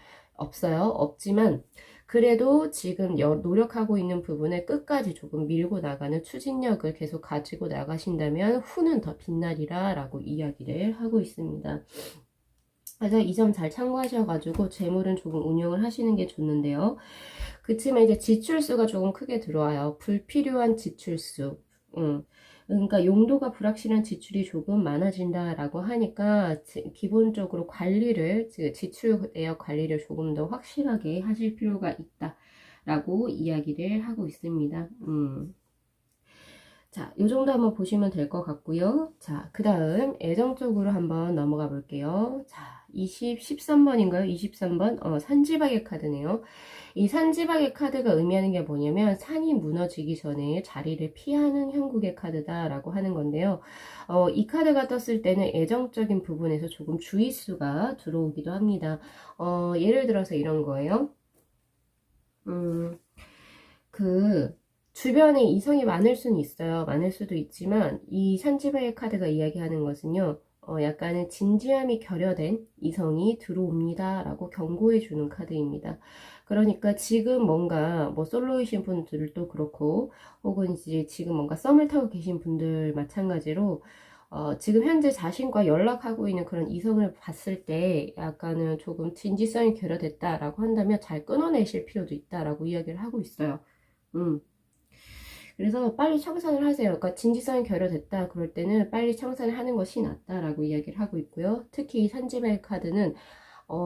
그래도 지금 노력하고 있는 부분을 끝까지 조금 밀고 나가는 추진력을 계속 가지고 나가신다면 후는 더 빛나리라 라고 이야기를 하고 있습니다. 그래서 이 점 잘 참고하셔가지고 재물은 조금 운용을 하시는 게 좋는데요. 그치만 이제 지출수가 조금 크게 들어와요. 불필요한 지출수. 그러니까 용도가 불확실한 지출이 조금 많아진다라고 하니까 기본적으로 지출 내역 관리를 조금 더 확실하게 하실 필요가 있다라고 이야기를 하고 있습니다. 자, 요 정도 한번 보시면 될 것 같고요. 자, 그 다음 애정 쪽으로 한번 넘어가 볼게요. 자, 13번인가요? 23번? 산지박의 카드네요. 이 산지박의 카드가 의미하는 게 뭐냐면 산이 무너지기 전에 자리를 피하는 형국의 카드다라고 하는 건데요. 이 카드가 떴을 때는 애정적인 부분에서 조금 주의수가 들어오기도 합니다. 예를 들어서 이런 거예요. 주변에 이성이 많을 수는 있어요. 많을 수도 있지만 이 산지바의 카드가 이야기하는 것은요. 약간은 진지함이 결여된 이성이 들어옵니다. 라고 경고해 주는 카드입니다. 그러니까 지금 뭔가 뭐 솔로이신 분들도 그렇고 혹은 이제 지금 뭔가 썸을 타고 계신 분들 마찬가지로 지금 현재 자신과 연락하고 있는 그런 이성을 봤을 때 약간은 조금 진지성이 결여됐다라고 한다면 잘 끊어내실 필요도 있다라고 이야기를 하고 있어요. 그래서 빨리 청산을 하세요. 그러니까 진지성이 결여됐다 그럴 때는 빨리 청산을 하는 것이 낫다라고 이야기를 하고 있고요. 특히 이 산지바의 카드는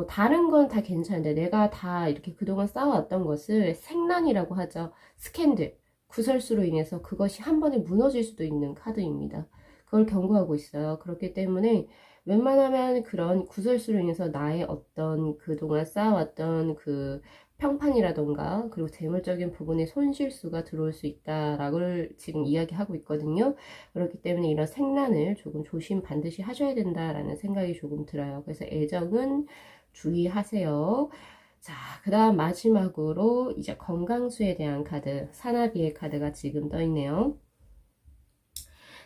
다른 건 다 괜찮은데 내가 다 이렇게 그동안 쌓아왔던 것을 생란이라고 하죠. 스캔들, 구설수로 인해서 그것이 한 번에 무너질 수도 있는 카드입니다. 그걸 경고하고 있어요. 그렇기 때문에 웬만하면 그런 구설수로 인해서 나의 어떤 그동안 쌓아왔던 그 평판이라던가 그리고 재물적인 부분에 손실수가 들어올 수 있다라고 지금 이야기하고 있거든요. 그렇기 때문에 이런 생란을 조금 조심 반드시 하셔야 된다라는 생각이 조금 들어요. 그래서 애정은 주의하세요. 자, 그 다음 마지막으로 이제 건강수에 대한 카드, 사나비의 카드가 지금 떠 있네요.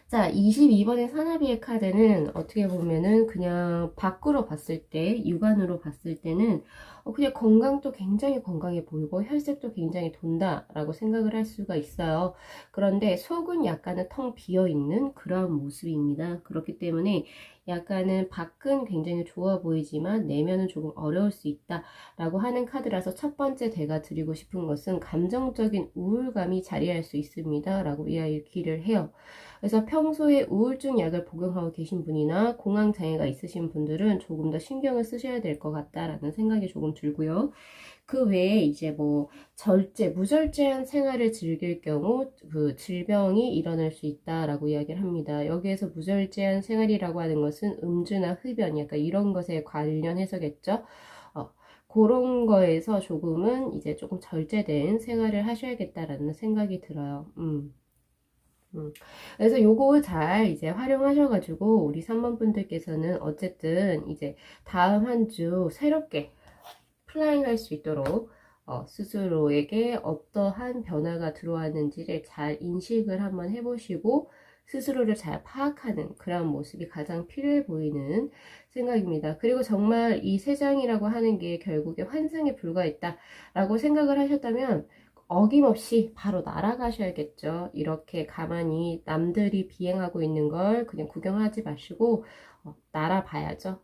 자, 22번의 사나비의 카드는 어떻게 보면은 그냥 밖으로 봤을 때, 육안으로 봤을 때는 그냥 건강도 굉장히 건강해 보이고 혈색도 굉장히 돈다라고 생각을 할 수가 있어요. 그런데 속은 약간은 텅 비어 있는 그런 모습입니다. 그렇기 때문에 약간은 밖은 굉장히 좋아 보이지만 내면은 조금 어려울 수 있다라고 하는 카드라서 첫 번째 제가 드리고 싶은 것은 감정적인 우울감이 자리할 수 있습니다. 라고 이야기를 해요. 그래서 평소에 우울증 약을 복용하고 계신 분이나 공황장애가 있으신 분들은 조금 더 신경을 쓰셔야 될 것 같다라는 생각이 조금 들고요. 그 외에 이제 뭐 무절제한 생활을 즐길 경우 그 질병이 일어날 수 있다라고 이야기를 합니다. 여기에서 무절제한 생활이라고 하는 것은 음주나 흡연 약간 이런 것에 관련해서겠죠. 그런 거에서 조금은 이제 조금 절제된 생활을 하셔야겠다라는 생각이 들어요. 그래서 요거 잘 이제 활용하셔가지고 우리 3번 분들께서는 어쨌든 이제 다음 한 주 새롭게 플라잉 할 수 있도록 스스로에게 어떠한 변화가 들어왔는지를 잘 인식을 한번 해보시고 스스로를 잘 파악하는 그런 모습이 가장 필요해 보이는 생각입니다. 그리고 정말 이 세 장이라고 하는 게 결국에 환상에 불과했다 라고 생각을 하셨다면 어김없이 바로 날아가셔야겠죠. 이렇게 가만히 남들이 비행하고 있는 걸 그냥 구경하지 마시고 날아봐야죠.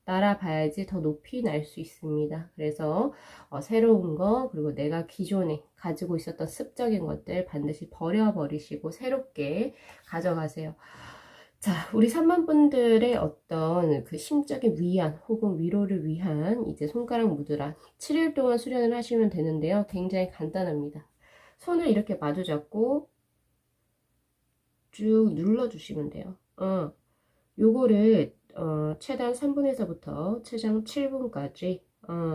날아봐야지 더 높이 날 수 있습니다. 그래서 새로운 거 그리고 내가 기존에 가지고 있었던 습적인 것들 반드시 버려버리시고 새롭게 가져가세요. 자, 우리 3번 분들의 어떤 그 심적인 위안 혹은 위로를 위한 이제 손가락 무드라 7일 동안 수련을 하시면 되는데요. 굉장히 간단합니다. 손을 이렇게 마주 잡고 쭉 눌러주시면 돼요. 요거를 최단 3분에서부터 최장 7분까지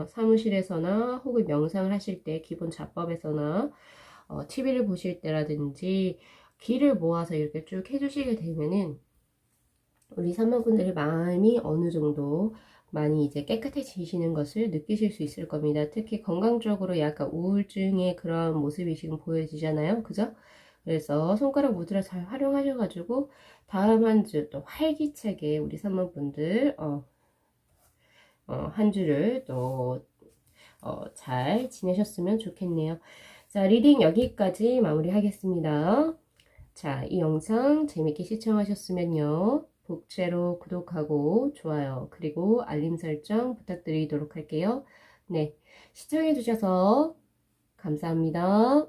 사무실에서나 혹은 명상을 하실 때 기본 자법에서나 TV를 보실 때라든지 귀를 모아서 이렇게 쭉 해주시게 되면은 우리 3번 분들의 마음이 어느 정도 많이 이제 깨끗해지시는 것을 느끼실 수 있을 겁니다. 특히 건강적으로 약간 우울증의 그런 모습이 지금 보여지잖아요. 그죠? 그래서 손가락 무드라 잘 활용하셔가지고 다음 한 주 또 활기차게 우리 3번 분들 한 주를 또 잘 지내셨으면 좋겠네요. 자, 리딩 여기까지 마무리하겠습니다. 자, 이 영상 재밌게 시청하셨으면요. 복제로 구독하고 좋아요 그리고 알림 설정 부탁드리도록 할게요. 네, 시청해 주셔서 감사합니다.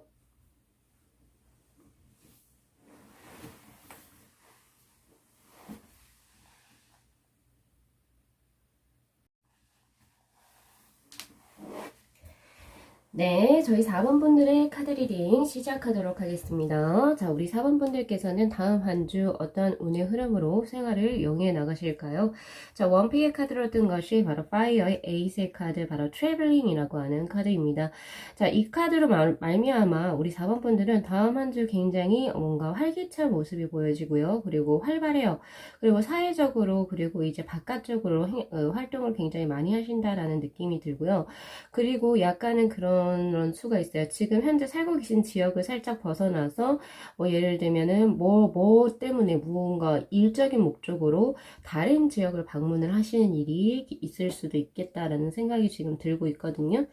네, 저희 4번 분들의 카드 리딩 시작하도록 하겠습니다. 자, 우리 4번 분들께서는 다음 한 주 어떤 운의 흐름으로 생활을 영위해 나가실까요? 자, 원픽의 카드로 뜬 것이 바로 파이어의 에이스의 카드, 바로 트래블링이라고 하는 카드입니다. 자, 이 카드로 말미암아 우리 4번 분들은 다음 한 주 굉장히 뭔가 활기찬 모습이 보여지고요. 그리고 활발해요. 그리고 사회적으로 그리고 이제 바깥쪽으로 활동을 굉장히 많이 하신다라는 느낌이 들고요. 그리고 약간은 그런 수가 있어요. 지금 현재 살고 계신 지역을 살짝 벗어나서 뭐 예를 들면은 뭐 때문에 무언가 일적인 목적으로 다른 지역을 방문을 하시는 일이 있을 수도 있겠다라는 생각이 지금 들고 있거든요.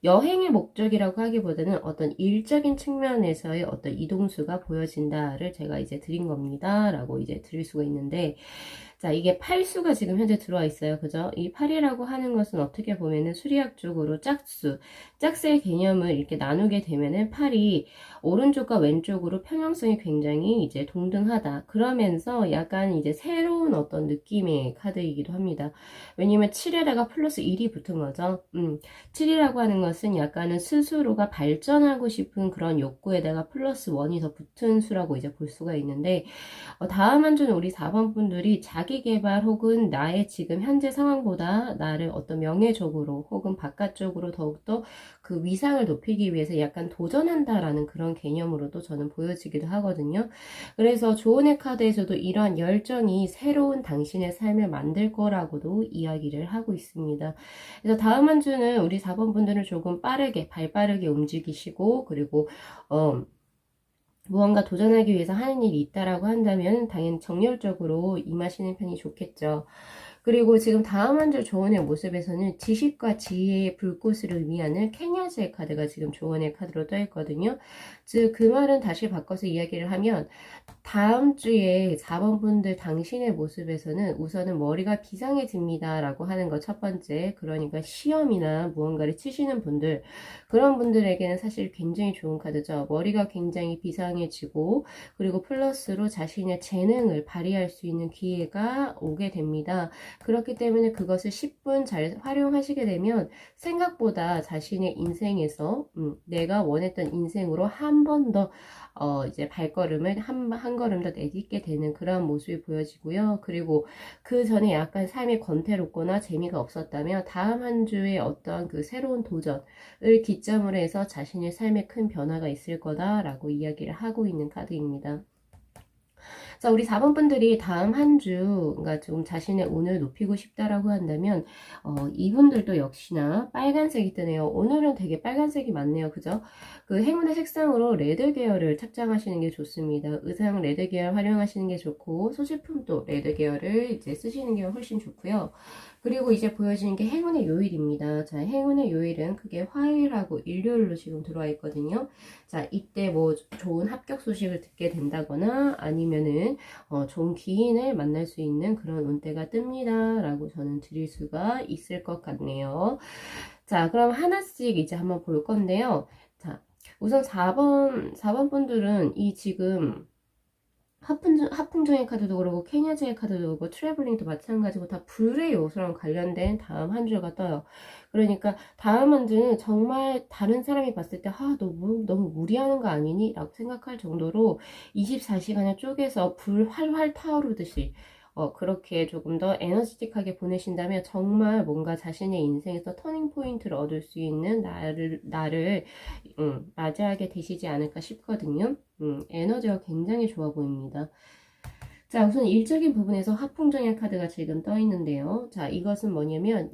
여행의 목적이라고 하기보다는 어떤 일적인 측면에서의 어떤 이동수가 보여진다를 제가 이제 드린 겁니다. 라고 이제 드릴 수가 있는데, 자, 이게 8수가 지금 현재 들어와 있어요. 그죠? 이 8이라고 하는 것은 어떻게 보면은 수리학적으로 짝수의 개념을 이렇게 나누게 되면은 8이 오른쪽과 왼쪽으로 평형성이 굉장히 이제 동등하다. 그러면서 약간 이제 새로운 어떤 느낌의 카드이기도 합니다. 왜냐면 7에다가 플러스 1이 붙은 거죠. 7이라고 하는 것은 약간은 스스로가 발전하고 싶은 그런 욕구에다가 플러스 1이 더 붙은 수라고 이제 볼 수가 있는데, 다음 한 주는 우리 4번 분들이 자기 자기 개발 혹은 나의 지금 현재 상황보다 나를 어떤 명예적으로 혹은 바깥쪽으로 더욱더 그 위상을 높이기 위해서 약간 도전한다라는 그런 개념으로도 저는 보여지기도 하거든요. 그래서 조언의 카드에서도 이러한 열정이 새로운 당신의 삶을 만들 거라고도 이야기를 하고 있습니다. 그래서 다음 한 주는 우리 4번 분들은 조금 빠르게, 발빠르게 움직이시고, 그리고 무언가 도전하기 위해서 하는 일이 있다라고 한다면 당연히 정열적으로 임하시는 편이 좋겠죠. 그리고 지금 다음 한 주 조언의 모습에서는 지식과 지혜의 불꽃을 의미하는 케냐스의 카드가 지금 조언의 카드로 떠 있거든요. 즉, 그 말은 다시 바꿔서 이야기를 하면 다음 주에 4번 분들 당신의 모습에서는 우선은 머리가 비상해집니다 라고 하는 것 첫 번째. 그러니까 시험이나 무언가를 치시는 분들, 그런 분들에게는 사실 굉장히 좋은 카드죠. 머리가 굉장히 비상해지고, 그리고 플러스로 자신의 재능을 발휘할 수 있는 기회가 오게 됩니다. 그렇기 때문에 그것을 10분 잘 활용하시게 되면 생각보다 자신의 인생에서 내가 원했던 인생으로 한 번 더 이제 발걸음을 한 걸음 더 내딛게 되는 그런 모습이 보여지고요. 그리고 그 전에 약간 삶이 권태롭거나 재미가 없었다면 다음 한 주에 어떠한 그 새로운 도전을 기점으로 해서 자신의 삶에 큰 변화가 있을 거다라고 이야기를 하고 있는 카드입니다. 자, 우리 4번 분들이 다음 한 주, 그러니까 좀 자신의 운을 높이고 싶다라고 한다면, 이분들도 역시나 빨간색이 뜨네요. 오늘은 되게 빨간색이 많네요. 그죠? 그 행운의 색상으로 레드 계열을 착장하시는 게 좋습니다. 의상 레드 계열 활용하시는 게 좋고, 소지품도 레드 계열을 이제 쓰시는 게 훨씬 좋고요. 그리고 이제 보여지는 게 행운의 요일입니다. 자, 행운의 요일은 크게 화요일하고 일요일로 지금 들어와 있거든요. 자, 이때 뭐 좋은 합격 소식을 듣게 된다거나 아니면은 좋은 귀인을 만날 수 있는 그런 운때가 뜹니다. 라고 저는 드릴 수가 있을 것 같네요. 자, 그럼 하나씩 이제 한번 볼 건데요. 자, 우선 4번 분들은 이 지금 하풍종의 카드도 그렇고 케냐즈의 카드도 그렇고 트래블링도 마찬가지고 다 불의 요소랑 관련된 다음 한 주가 떠요. 그러니까 다음 한 주는 정말 다른 사람이 봤을 때 너무 무리하는 거 아니니? 라고 생각할 정도로 24시간을 쪼개서 불 활활 타오르듯이 그렇게 조금 더 에너지틱하게 보내신다면 정말 뭔가 자신의 인생에서 터닝 포인트를 얻을 수 있는 나를 맞이하게 되시지 않을까 싶거든요. 에너지가 굉장히 좋아 보입니다. 자, 우선 일적인 부분에서 화풍정의 카드가 지금 떠 있는데요. 자, 이것은 뭐냐면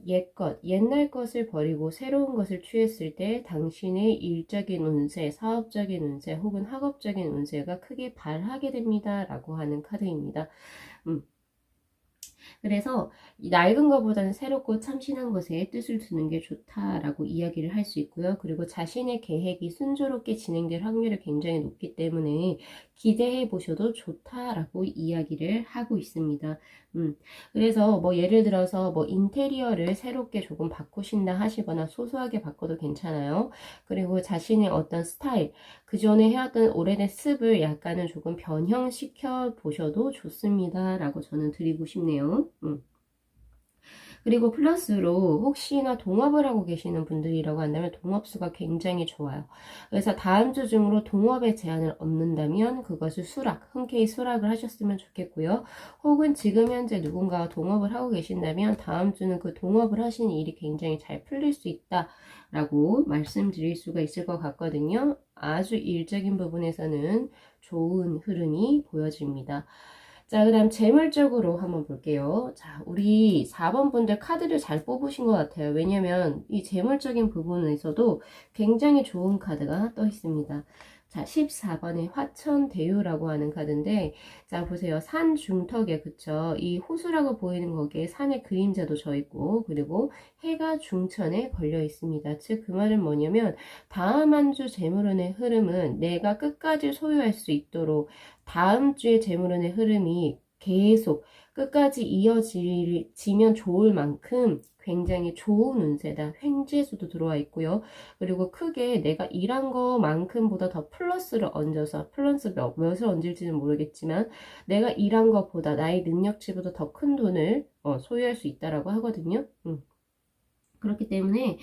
옛날 것을 버리고 새로운 것을 취했을 때 당신의 일적인 운세, 사업적인 운세 혹은 학업적인 운세가 크게 발하게 됩니다. 라고 하는 카드입니다. 그래서 낡은 것보다는 새롭고 참신한 것에 뜻을 두는 게 좋다라고 이야기를 할 수 있고요. 그리고 자신의 계획이 순조롭게 진행될 확률이 굉장히 높기 때문에 기대해 보셔도 좋다라고 이야기를 하고 있습니다. 그래서 뭐 예를 들어서 뭐 인테리어를 새롭게 조금 바꾸신다 하시거나 소소하게 바꿔도 괜찮아요. 그리고 자신의 어떤 스타일, 그 전에 해왔던 오래된 습을 약간은 조금 변형시켜 보셔도 좋습니다. 라고 저는 드리고 싶네요. 그리고 플러스로 혹시나 동업을 하고 계시는 분들이라고 한다면 동업수가 굉장히 좋아요. 그래서 다음 주 중으로 동업의 제안을 얻는다면 그것을 흔쾌히 수락을 하셨으면 좋겠고요. 혹은 지금 현재 누군가와 동업을 하고 계신다면 다음 주는 그 동업을 하시는 일이 굉장히 잘 풀릴 수 있다라고 말씀드릴 수가 있을 것 같거든요. 아주 일적인 부분에서는 좋은 흐름이 보여집니다. 자, 그 다음 재물적으로 한번 볼게요. 자, 우리 4번 분들 카드를 잘 뽑으신 것 같아요. 왜냐면 이 재물적인 부분에서도 굉장히 좋은 카드가 떠 있습니다. 자, 14번의 화천대유라고 하는 카드인데, 자, 보세요. 산 중턱에, 그쵸? 이 호수라고 보이는 거기에 산의 그림자도 져 있고, 그리고 해가 중천에 걸려 있습니다. 즉, 그 말은 뭐냐면, 다음 한 주 재물운의 흐름은 내가 끝까지 소유할 수 있도록 다음 주의 재물운의 흐름이 계속 끝까지 이어지면 좋을 만큼 굉장히 좋은 운세다. 횡재수도 들어와 있고요. 그리고 크게 내가 일한 것만큼보다 더 플러스를 얹어서 플러스 몇을 얹을지는 모르겠지만 내가 일한 것보다 나의 능력치보다 더 큰 돈을 소유할 수 있다라고 하거든요. 그렇기 때문에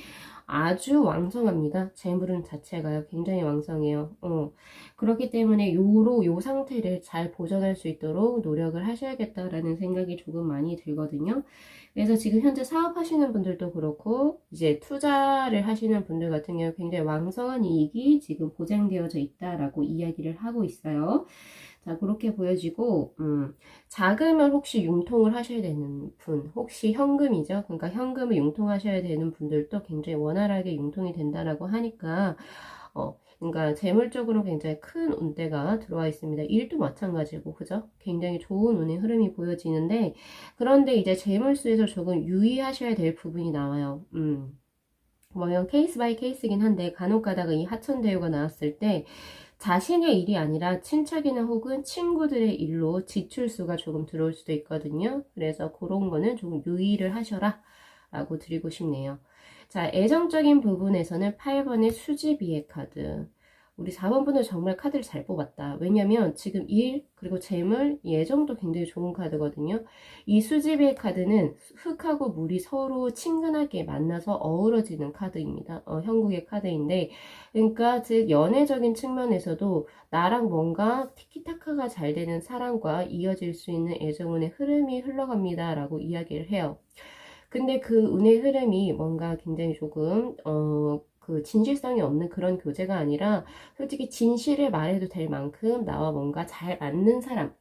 아주 왕성합니다. 재물운 자체가요. 굉장히 왕성해요. 그렇기 때문에 요 상태를 잘 보존할 수 있도록 노력을 하셔야겠다라는 생각이 조금 많이 들거든요. 그래서 지금 현재 사업하시는 분들도 그렇고, 이제 투자를 하시는 분들 같은 경우 굉장히 왕성한 이익이 지금 보장되어져 있다라고 이야기를 하고 있어요. 자, 그렇게 보여지고, 자금을 혹시 융통을 하셔야 되는 분, 혹시 현금이죠. 그러니까 현금을 융통하셔야 되는 분들도 굉장히 원활하게 융통이 된다라고 하니까, 그러니까 재물적으로 굉장히 큰 운대가 들어와 있습니다. 일도 마찬가지고, 그죠? 굉장히 좋은 운의 흐름이 보여지는데, 그런데 이제 재물수에서 조금 유의하셔야 될 부분이 나와요. 뭐 이건 케이스 바이 케이스긴 한데, 간혹 가다가 이 하천대유가 나왔을 때, 자신의 일이 아니라 친척이나 혹은 친구들의 일로 지출수가 조금 들어올 수도 있거든요. 그래서 그런 거는 조금 유의를 하셔라 라고 드리고 싶네요. 자, 애정적인 부분에서는 8번의 수지비의 카드. 우리 4번 분들 정말 카드를 잘 뽑았다. 왜냐면 지금 일, 그리고 재물, 예정도 굉장히 좋은 카드거든요. 이 수지비의 카드는 흙하고 물이 서로 친근하게 만나서 어우러지는 카드입니다. 형국의 카드인데, 그러니까 즉 연애적인 측면에서도 나랑 뭔가 티키타카가 잘 되는 사람과 이어질 수 있는 애정운의 흐름이 흘러갑니다 라고 이야기를 해요. 근데 그 운의 흐름이 뭔가 굉장히 조금 그 진실성이 없는 그런 교제가 아니라 솔직히 진실을 말해도 될 만큼 나와 뭔가 잘 맞는 사람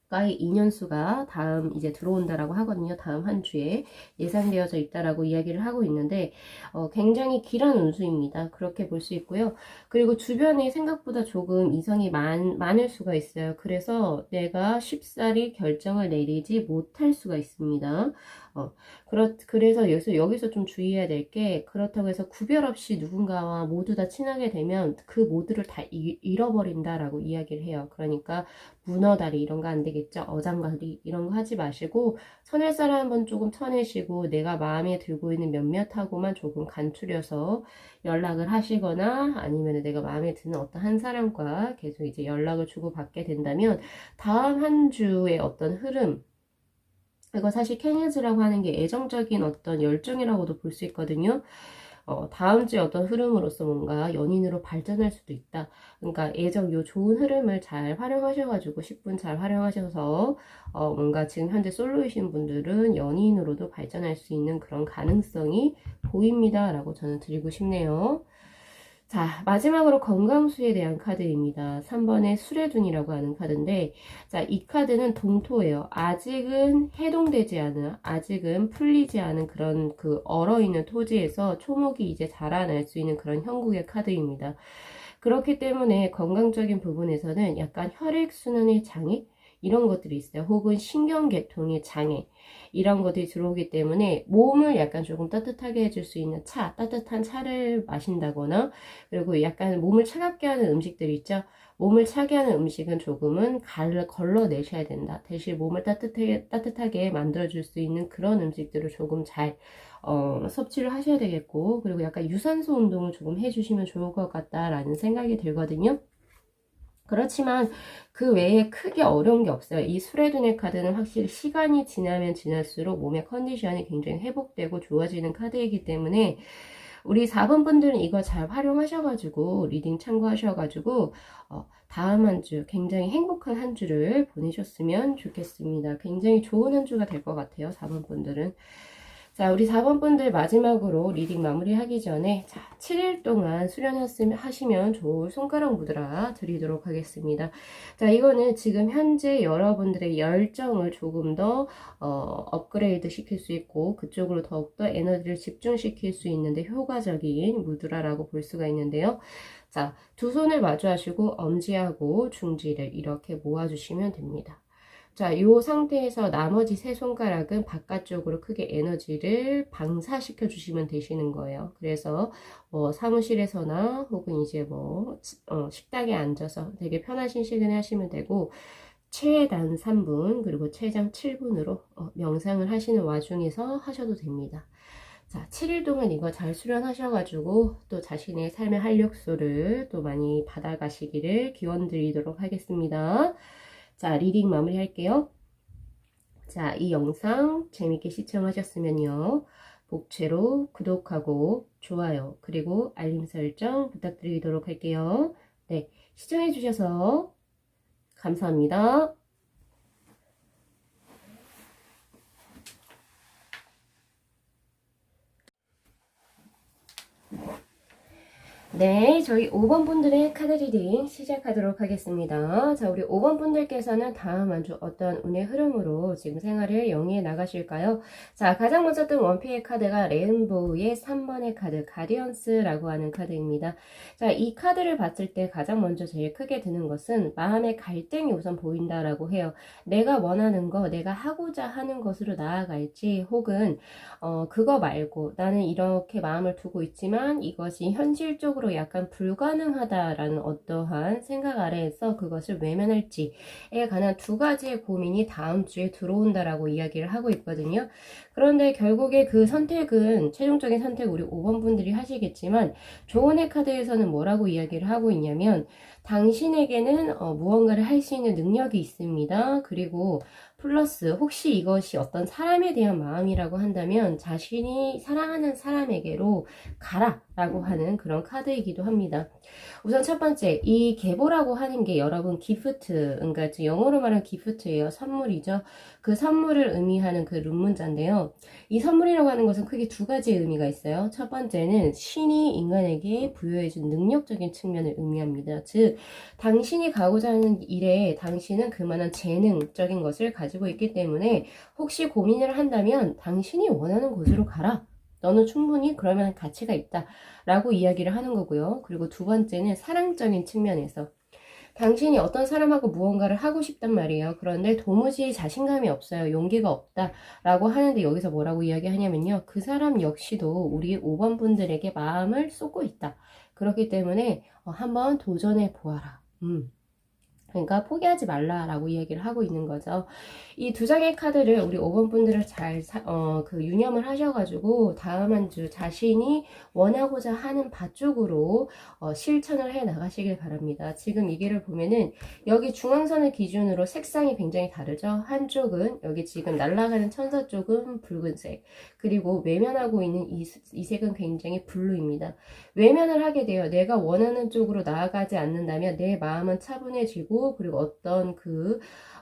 가의 인연수가 다음 이제 들어온다라고 하거든요. 다음 한 주에 예상되어져 있다라고 이야기를 하고 있는데 굉장히 길한 운수입니다. 그렇게 볼 수 있고요. 그리고 주변에 생각보다 조금 이성이 많을 수가 있어요. 그래서 내가 쉽사리 결정을 내리지 못할 수가 있습니다. 그래서 여기서 좀 주의해야 될 게, 그렇다고 해서 구별 없이 누군가와 모두 다 친하게 되면 그 모두를 다 잃어버린다라고 이야기를 해요. 그러니까 문어다리 이런 거 안 되겠죠? 어장관리 이런 거 하지 마시고 쳐낼 사람 한번 조금 쳐내시고 내가 마음에 들고 있는 몇몇하고만 조금 간추려서 연락을 하시거나 아니면 내가 마음에 드는 어떤 한 사람과 계속 이제 연락을 주고받게 된다면 다음 한 주의 어떤 흐름, 이거 사실 케니즈라고 하는 게 애정적인 어떤 열정이라고도 볼 수 있거든요. 다음 주에 어떤 흐름으로서 뭔가 연인으로 발전할 수도 있다. 그러니까 애정 요 좋은 흐름을 잘 활용하셔가지고 10분 잘 활용하셔서 뭔가 지금 현재 솔로이신 분들은 연인으로도 발전할 수 있는 그런 가능성이 보입니다. 라고 저는 드리고 싶네요. 자, 마지막으로 건강수에 대한 카드입니다. 3번의 수레둔이라고 하는 카드인데, 자, 이 카드는 동토예요. 아직은 해동되지 않은, 아직은 풀리지 않은 그런 그 얼어있는 토지에서 초목이 이제 자라날 수 있는 그런 형국의 카드입니다. 그렇기 때문에 건강적인 부분에서는 약간 혈액순환의 장애? 이런 것들이 있어요. 혹은 신경계통의 장애. 이런 것들이 들어오기 때문에 몸을 약간 조금 따뜻하게 해줄 수 있는 차, 따뜻한 차를 마신다거나, 그리고 약간 몸을 차갑게 하는 음식들 있죠. 몸을 차게 하는 음식은 조금은 걸러내셔야 된다. 대신 몸을 따뜻하게 만들어줄 수 있는 그런 음식들을 조금 잘 섭취를 하셔야 되겠고, 그리고 약간 유산소 운동을 조금 해주시면 좋을 것 같다라는 생각이 들거든요. 그렇지만 그 외에 크게 어려운 게 없어요. 이 수레둔의 카드는 확실히 시간이 지나면 지날수록 몸의 컨디션이 굉장히 회복되고 좋아지는 카드이기 때문에 우리 4번 분들은 이거 잘 활용하셔가지고 리딩 참고하셔가지고 다음 한 주 굉장히 행복한 한 주를 보내셨으면 좋겠습니다. 굉장히 좋은 한 주가 될 것 같아요. 4번 분들은. 자, 우리 4번 분들 마지막으로 리딩 마무리하기 전에 7일 동안 수련하시면 좋을 손가락 무드라 드리도록 하겠습니다. 자, 이거는 지금 현재 여러분들의 열정을 조금 더 업그레이드 시킬 수 있고 그쪽으로 더욱더 에너지를 집중시킬 수 있는데 효과적인 무드라라고 볼 수가 있는데요. 자, 두 손을 마주하시고 엄지하고 중지를 이렇게 모아주시면 됩니다. 자, 이 상태에서 나머지 세 손가락은 바깥쪽으로 크게 에너지를 방사시켜 주시면 되시는 거예요. 그래서 뭐 사무실에서나 혹은 이제 뭐 식탁에 앉아서 되게 편하신 시간에 하시면 되고 최단 3분 그리고 최장 7분으로 명상을 하시는 와중에서 하셔도 됩니다. 자, 7일 동안 이거 잘 수련하셔가지고 또 자신의 삶의 활력소를 또 많이 받아가시기를 기원 드리도록 하겠습니다. 자, 리딩 마무리 할게요. 자, 이 영상 재밌게 시청하셨으면요. 복채로 구독하고 좋아요 그리고 알림 설정 부탁드리도록 할게요. 네, 시청해 주셔서 감사합니다. 네, 저희 5번 분들의 카드 리딩 시작하도록 하겠습니다. 자, 우리 5번 분들께서는 다음 한 주 어떤 운의 흐름으로 지금 생활을 영위해 나가실까요? 자, 가장 먼저 뜬 원피의 카드가 레인보우의 3번의 카드, 가디언스라고 하는 카드입니다. 자, 이 카드를 봤을 때 가장 먼저 제일 크게 드는 것은 마음의 갈등이 우선 보인다라고 해요. 내가 원하는 거, 내가 하고자 하는 것으로 나아갈지, 혹은 그거 말고 나는 이렇게 마음을 두고 있지만 이것이 현실적으로 약간 불가능하다라는 어떠한 생각 아래에서 그것을 외면할지에 관한 두 가지의 고민이 다음 주에 들어온다라고 이야기를 하고 있거든요. 그런데 결국에 그 선택은 최종적인 선택 우리 5번 분들이 하시겠지만 조언의 카드에서는 뭐라고 이야기를 하고 있냐면 당신에게는 무언가를 할 수 있는 능력이 있습니다. 그리고 플러스 혹시 이것이 어떤 사람에 대한 마음이라고 한다면 자신이 사랑하는 사람에게로 가라 라고 하는 그런 카드이기도 합니다. 우선 첫 번째, 이 계보라고 하는 게 여러분 기프트, 그러니까 영어로 말하는 기프트예요. 선물이죠. 그 선물을 의미하는 그 룸문자인데요. 이 선물이라고 하는 것은 크게 두 가지의 의미가 있어요. 첫 번째는 신이 인간에게 부여해준 능력적인 측면을 의미합니다. 즉 당신이 가고자 하는 일에 당신은 그만한 재능적인 것을 가지고 있기 때문에 혹시 고민을 한다면 당신이 원하는 곳으로 가라. 너는 충분히 그러면 가치가 있다 라고 이야기를 하는 거고요. 그리고 두 번째는 사랑적인 측면에서 당신이 어떤 사람하고 무언가를 하고 싶단 말이에요. 그런데 도무지 자신감이 없어요. 용기가 없다 라고 하는데 여기서 뭐라고 이야기하냐면요. 그 사람 역시도 우리 5번 분들에게 마음을 쏟고 있다. 그렇기 때문에 한번 도전해 보아라. 그러니까 포기하지 말라라고 이야기를 하고 있는 거죠. 이 두 장의 카드를 우리 5번 분들을 잘 유념을 하셔가지고 다음 한 주 자신이 원하고자 하는 바 쪽으로 실천을 해 나가시길 바랍니다. 지금 이 길을 보면은 여기 중앙선을 기준으로 색상이 굉장히 다르죠. 한쪽은 여기 지금 날아가는 천사 쪽은 붉은색, 그리고 외면하고 있는 이 색은 굉장히 블루입니다. 외면을 하게 돼요. 내가 원하는 쪽으로 나아가지 않는다면 내 마음은 차분해지고, 그리고 어떤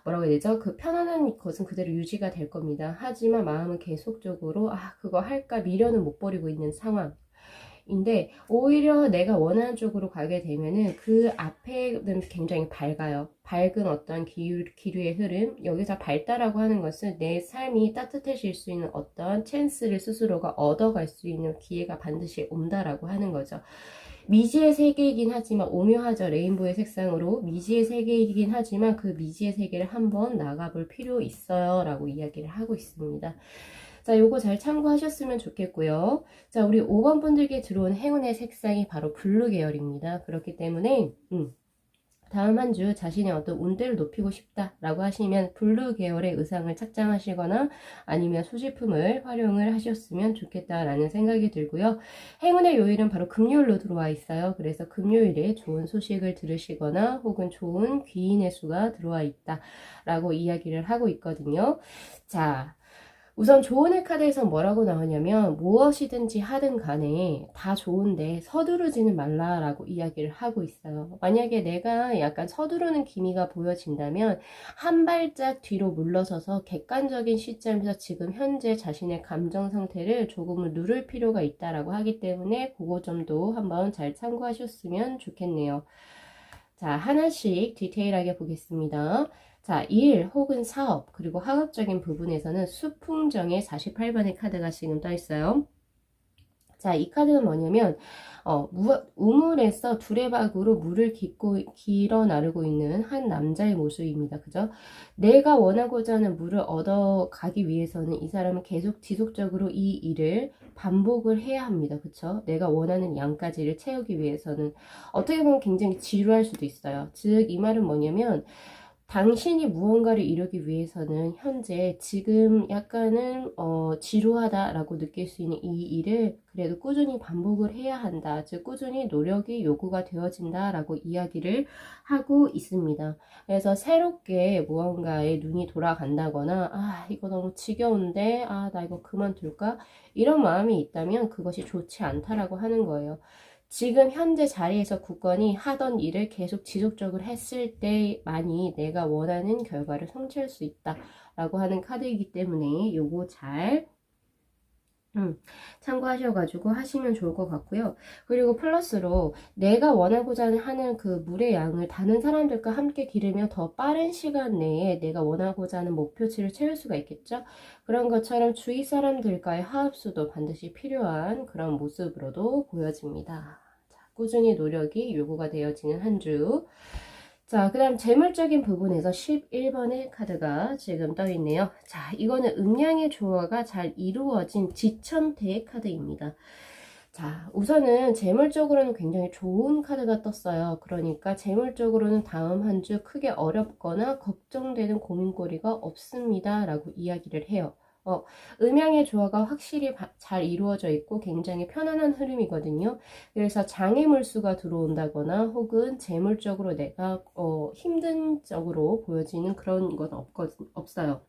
뭐라고 해야 되죠? 그 편안한 것은 그대로 유지가 될 겁니다. 하지만 마음은 계속적으로 그거 할까 미련은 못 버리고 있는 상황인데, 오히려 내가 원하는 쪽으로 가게 되면은 그 앞에는 굉장히 밝아요. 밝은 어떤 기류의 흐름, 여기서 밝다라고 하는 것은 내 삶이 따뜻해질 수 있는 어떤 찬스를 스스로가 얻어갈 수 있는 기회가 반드시 온다라고 하는 거죠. 미지의 세계이긴 하지만 오묘하죠. 레인보우의 색상으로 미지의 세계이긴 하지만 그 미지의 세계를 한번 나가볼 필요 있어요 라고 이야기를 하고 있습니다. 자, 요거 잘 참고하셨으면 좋겠고요. 자, 우리 5번 분들께 들어온 행운의 색상이 바로 블루 계열입니다. 그렇기 때문에 다음 한 주 자신의 어떤 운대를 높이고 싶다라고 하시면 블루 계열의 의상을 착장하시거나 아니면 소지품을 활용을 하셨으면 좋겠다라는 생각이 들고요. 행운의 요일은 바로 금요일로 들어와 있어요. 그래서 금요일에 좋은 소식을 들으시거나 혹은 좋은 귀인의 수가 들어와 있다라고 이야기를 하고 있거든요. 자, 우선 조언의 카드에서 뭐라고 나오냐면 무엇이든지 하든 간에 다 좋은데 서두르지는 말라라고 이야기를 하고 있어요. 만약에 내가 약간 서두르는 기미가 보여진다면 한 발짝 뒤로 물러서서 객관적인 시점에서 지금 현재 자신의 감정 상태를 조금은 누를 필요가 있다라고 하기 때문에 그거 점도 한번 잘 참고하셨으면 좋겠네요. 자, 하나씩 디테일하게 보겠습니다. 자, 일 혹은 사업 그리고 학업적인 부분에서는 수풍정의 48번의 카드가 지금 떠 있어요. 자, 이 카드는 뭐냐면 우물에서 두레박으로 물을 길어 나르고 있는 한 남자의 모습입니다. 그죠? 내가 원하고자 하는 물을 얻어가기 위해서는 이 사람은 계속 지속적으로 이 일을 반복을 해야 합니다. 그쵸? 내가 원하는 양까지를 채우기 위해서는 어떻게 보면 굉장히 지루할 수도 있어요. 즉, 이 말은 뭐냐면 당신이 무언가를 이루기 위해서는 현재 지금 약간은 지루하다라고 느낄 수 있는 이 일을 그래도 꾸준히 반복을 해야 한다. 즉 꾸준히 노력이 요구가 되어진다라고 이야기를 하고 있습니다. 그래서 새롭게 무언가에 눈이 돌아간다거나 아 이거 너무 지겨운데 아 나 이거 그만둘까? 이런 마음이 있다면 그것이 좋지 않다라고 하는 거예요. 지금 현재 자리에서 굳건히 하던 일을 계속 지속적으로 했을 때만이 내가 원하는 결과를 성취할 수 있다 라고 하는 카드이기 때문에 요거 잘 참고하셔가지고 하시면 좋을 것 같고요. 그리고 플러스로 내가 원하고자 하는 그 물의 양을 다른 사람들과 함께 기르며 더 빠른 시간 내에 내가 원하고자 하는 목표치를 채울 수가 있겠죠. 그런 것처럼 주위 사람들과의 화합수도 반드시 필요한 그런 모습으로도 보여집니다. 자, 꾸준히 노력이 요구가 되어지는 한 주. 자, 그 다음 재물적인 부분에서 11번의 카드가 지금 떠있네요. 자, 이거는 음양의 조화가 잘 이루어진 지천대의 카드입니다. 자, 우선은 재물적으로는 굉장히 좋은 카드가 떴어요. 그러니까 재물적으로는 다음 한 주 크게 어렵거나 걱정되는 고민거리가 없습니다. 라고 이야기를 해요. 음양의 조화가 확실히 잘 이루어져 있고 굉장히 편안한 흐름이거든요. 그래서 장애물수가 들어온다거나 혹은 재물적으로 내가 힘든 쪽으로 보여지는 그런 건 없어요.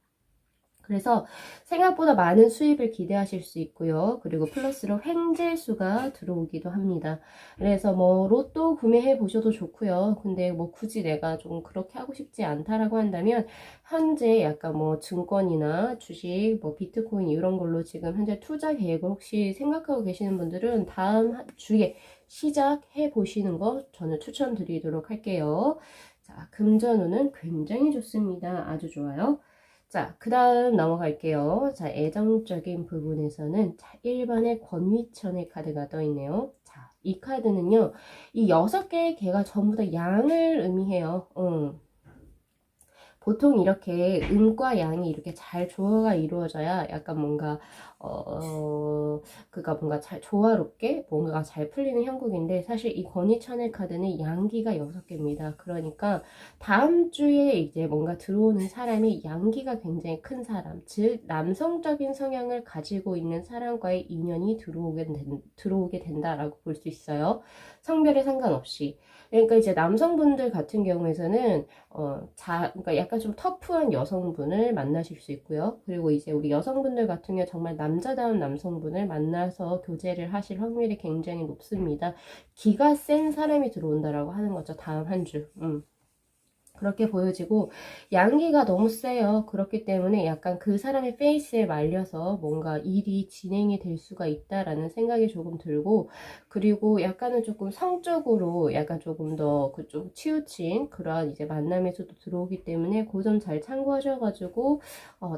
그래서 생각보다 많은 수입을 기대하실 수 있고요. 그리고 플러스로 횡재수가 들어오기도 합니다. 그래서 뭐 로또 구매해 보셔도 좋고요. 근데 뭐 굳이 내가 좀 그렇게 하고 싶지 않다라고 한다면 현재 약간 뭐 증권이나 주식, 뭐 비트코인 이런 걸로 지금 현재 투자 계획을 혹시 생각하고 계시는 분들은 다음 주에 시작해 보시는 거 저는 추천드리도록 할게요. 자, 금전운은 굉장히 좋습니다. 아주 좋아요. 자, 그 다음 넘어갈게요. 자, 애정적인 부분에서는 자, 1번의 권위천의 카드가 떠있네요. 자, 이 카드는요, 이 6개의 개가 전부 다 양을 의미해요. 보통 이렇게 음과 양이 이렇게 잘 조화가 이루어져야 약간 뭔가 그가 뭔가 잘 조화롭게 뭔가 잘 풀리는 형국인데 사실 이 권위천의 카드는 양기가 6개입니다. 그러니까 다음 주에 이제 뭔가 들어오는 사람이 양기가 굉장히 큰 사람, 즉 남성적인 성향을 가지고 있는 사람과의 인연이 들어오게 된다라고 볼 수 있어요. 성별에 상관없이. 그러니까 이제 남성분들 같은 경우에서는 그러니까 약간 좀 터프한 여성분을 만나실 수 있고요. 그리고 이제 우리 여성분들 같은 경우 정말 남자다운 남성분을 만나서 교제를 하실 확률이 굉장히 높습니다. 기가 센 사람이 들어온다라고 하는 거죠. 다음 한 주. 그렇게 보여지고 양기가 너무 세요. 그렇기 때문에 약간 그 사람의 페이스에 말려서 뭔가 일이 진행이 될 수가 있다라는 생각이 조금 들고 그리고 약간은 조금 성적으로 약간 조금 더 그쪽 치우친 그런 이제 만남에서도 들어오기 때문에 그 점 잘 참고하셔가지고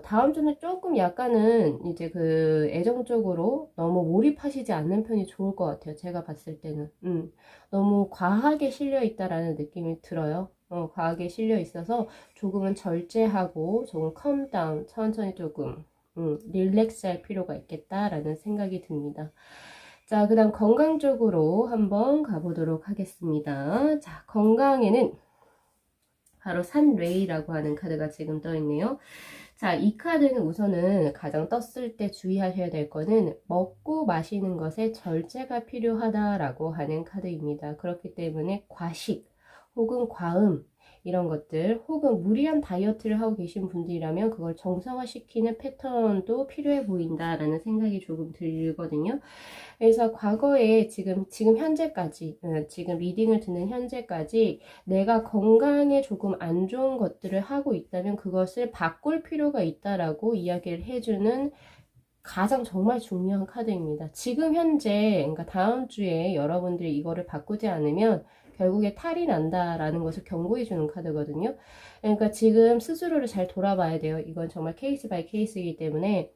다음 주는 조금 약간은 이제 그 애정적으로 너무 몰입하시지 않는 편이 좋을 것 같아요. 제가 봤을 때는 너무 과하게 실려 있다라는 느낌이 들어요. 과하게 실려 있어서 조금은 절제하고 조금 컴다운 천천히 조금 릴렉스 할 필요가 있겠다라는 생각이 듭니다. 자, 그 다음 건강 쪽으로 한번 가보도록 하겠습니다. 자, 건강에는 바로 산레이라고 하는 카드가 지금 떠 있네요. 자, 이 카드는 우선은 가장 떴을 때 주의하셔야 될 거는 먹고 마시는 것에 절제가 필요하다라고 하는 카드입니다. 그렇기 때문에 과식 혹은 과음 이런 것들 혹은 무리한 다이어트를 하고 계신 분들이라면 그걸 정상화시키는 패턴도 필요해 보인다라는 생각이 조금 들거든요. 그래서 과거에 지금 현재까지 지금 리딩을 듣는 현재까지 내가 건강에 조금 안 좋은 것들을 하고 있다면 그것을 바꿀 필요가 있다라고 이야기를 해주는 가장 정말 중요한 카드입니다. 지금 현재 그러니까 다음 주에 여러분들이 이거를 바꾸지 않으면 결국에 탈이 난다라는 것을 경고해 주는 카드거든요. 그러니까 지금 스스로를 잘 돌아봐야 돼요. 이건 정말 케이스 바이 케이스이기 때문에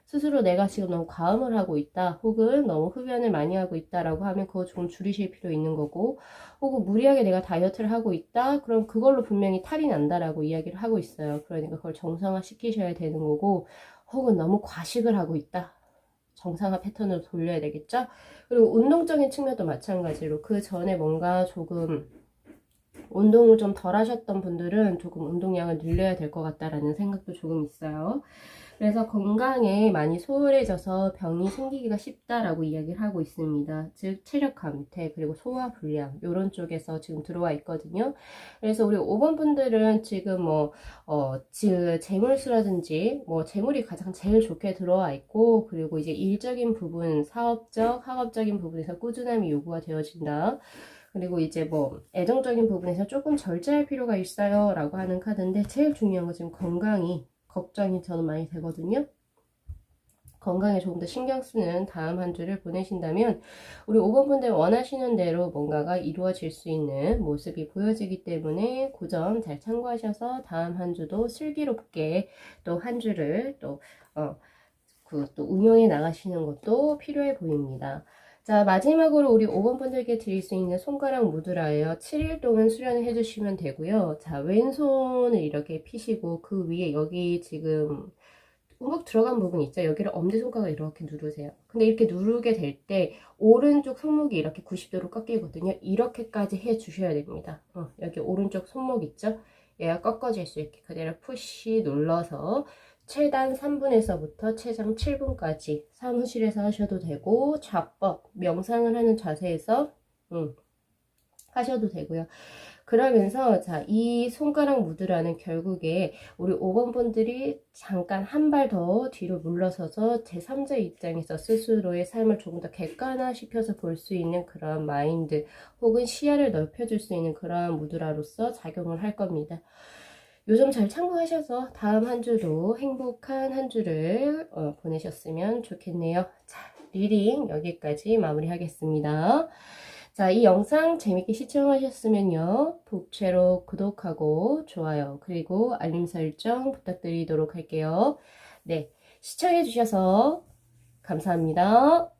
스스로 내가 지금 너무 과음을 하고 있다 혹은 너무 흡연을 많이 하고 있다라고 하면 그거 조금 줄이실 필요 있는 거고 혹은 무리하게 내가 다이어트를 하고 있다 그럼 그걸로 분명히 탈이 난다라고 이야기를 하고 있어요. 그러니까 그걸 정상화 시키셔야 되는 거고 혹은 너무 과식을 하고 있다. 정상화 패턴으로 돌려야 되겠죠? 그리고 운동적인 측면도 마찬가지로 그 전에 뭔가 조금 운동을 좀 덜 하셨던 분들은 조금 운동량을 늘려야 될 것 같다라는 생각도 조금 있어요. 그래서 건강에 많이 소홀해져서 병이 생기기가 쉽다라고 이야기를 하고 있습니다. 즉 체력 감퇴 그리고 소화 불량 이런 쪽에서 지금 들어와 있거든요. 그래서 우리 5번 분들은 지금 재물수라든지 재물이 가장 제일 좋게 들어와 있고, 그리고 이제 일적인 부분, 사업적, 학업적인 부분에서 꾸준함이 요구가 되어진다. 그리고 이제 애정적인 부분에서 조금 절제할 필요가 있어요 라고 하는 카드인데, 제일 중요한 건 지금 건강이 걱정이 저는 많이 되거든요. 건강에 조금 더 신경 쓰는 다음 한 주를 보내신다면 우리 5번 분들 원하시는 대로 뭔가가 이루어질 수 있는 모습이 보여지기 때문에 그 점 잘 참고하셔서 다음 한 주도 슬기롭게 또 한 주를 또 운영해 나가시는 것도 필요해 보입니다. 자, 마지막으로 우리 5번 분들께 드릴 수 있는 손가락 무드라예요. 7일 동안 수련을 해주시면 되고요. 자, 왼손을 이렇게 피시고 그 위에 여기 지금 움푹 들어간 부분 있죠? 여기를 엄지손가락 이렇게 누르세요. 근데 이렇게 누르게 될 때 오른쪽 손목이 이렇게 90도로 꺾이거든요. 이렇게까지 해 주셔야 됩니다. 여기 오른쪽 손목 있죠? 얘가 꺾어질 수 있게 그대로 푸시 눌러서 최단 3분에서부터 최장 7분까지 사무실에서 하셔도 되고, 좌법, 명상을 하는 자세에서 하셔도 되고요. 그러면서 이 손가락 무드라는 결국에 우리 5번 분들이 잠깐 한 발 더 뒤로 물러서서 제3자 입장에서 스스로의 삶을 조금 더 객관화시켜서 볼 수 있는 그런 마인드 혹은 시야를 넓혀줄 수 있는 그러한 무드라로서 작용을 할 겁니다. 요점 잘 참고하셔서 다음 한 주도 행복한 한 주를 보내셨으면 좋겠네요. 자, 리딩 여기까지 마무리하겠습니다. 자, 이 영상 재밌게 시청하셨으면요, 복채로 구독하고 좋아요 그리고 알림 설정 부탁드리도록 할게요. 네, 시청해주셔서 감사합니다.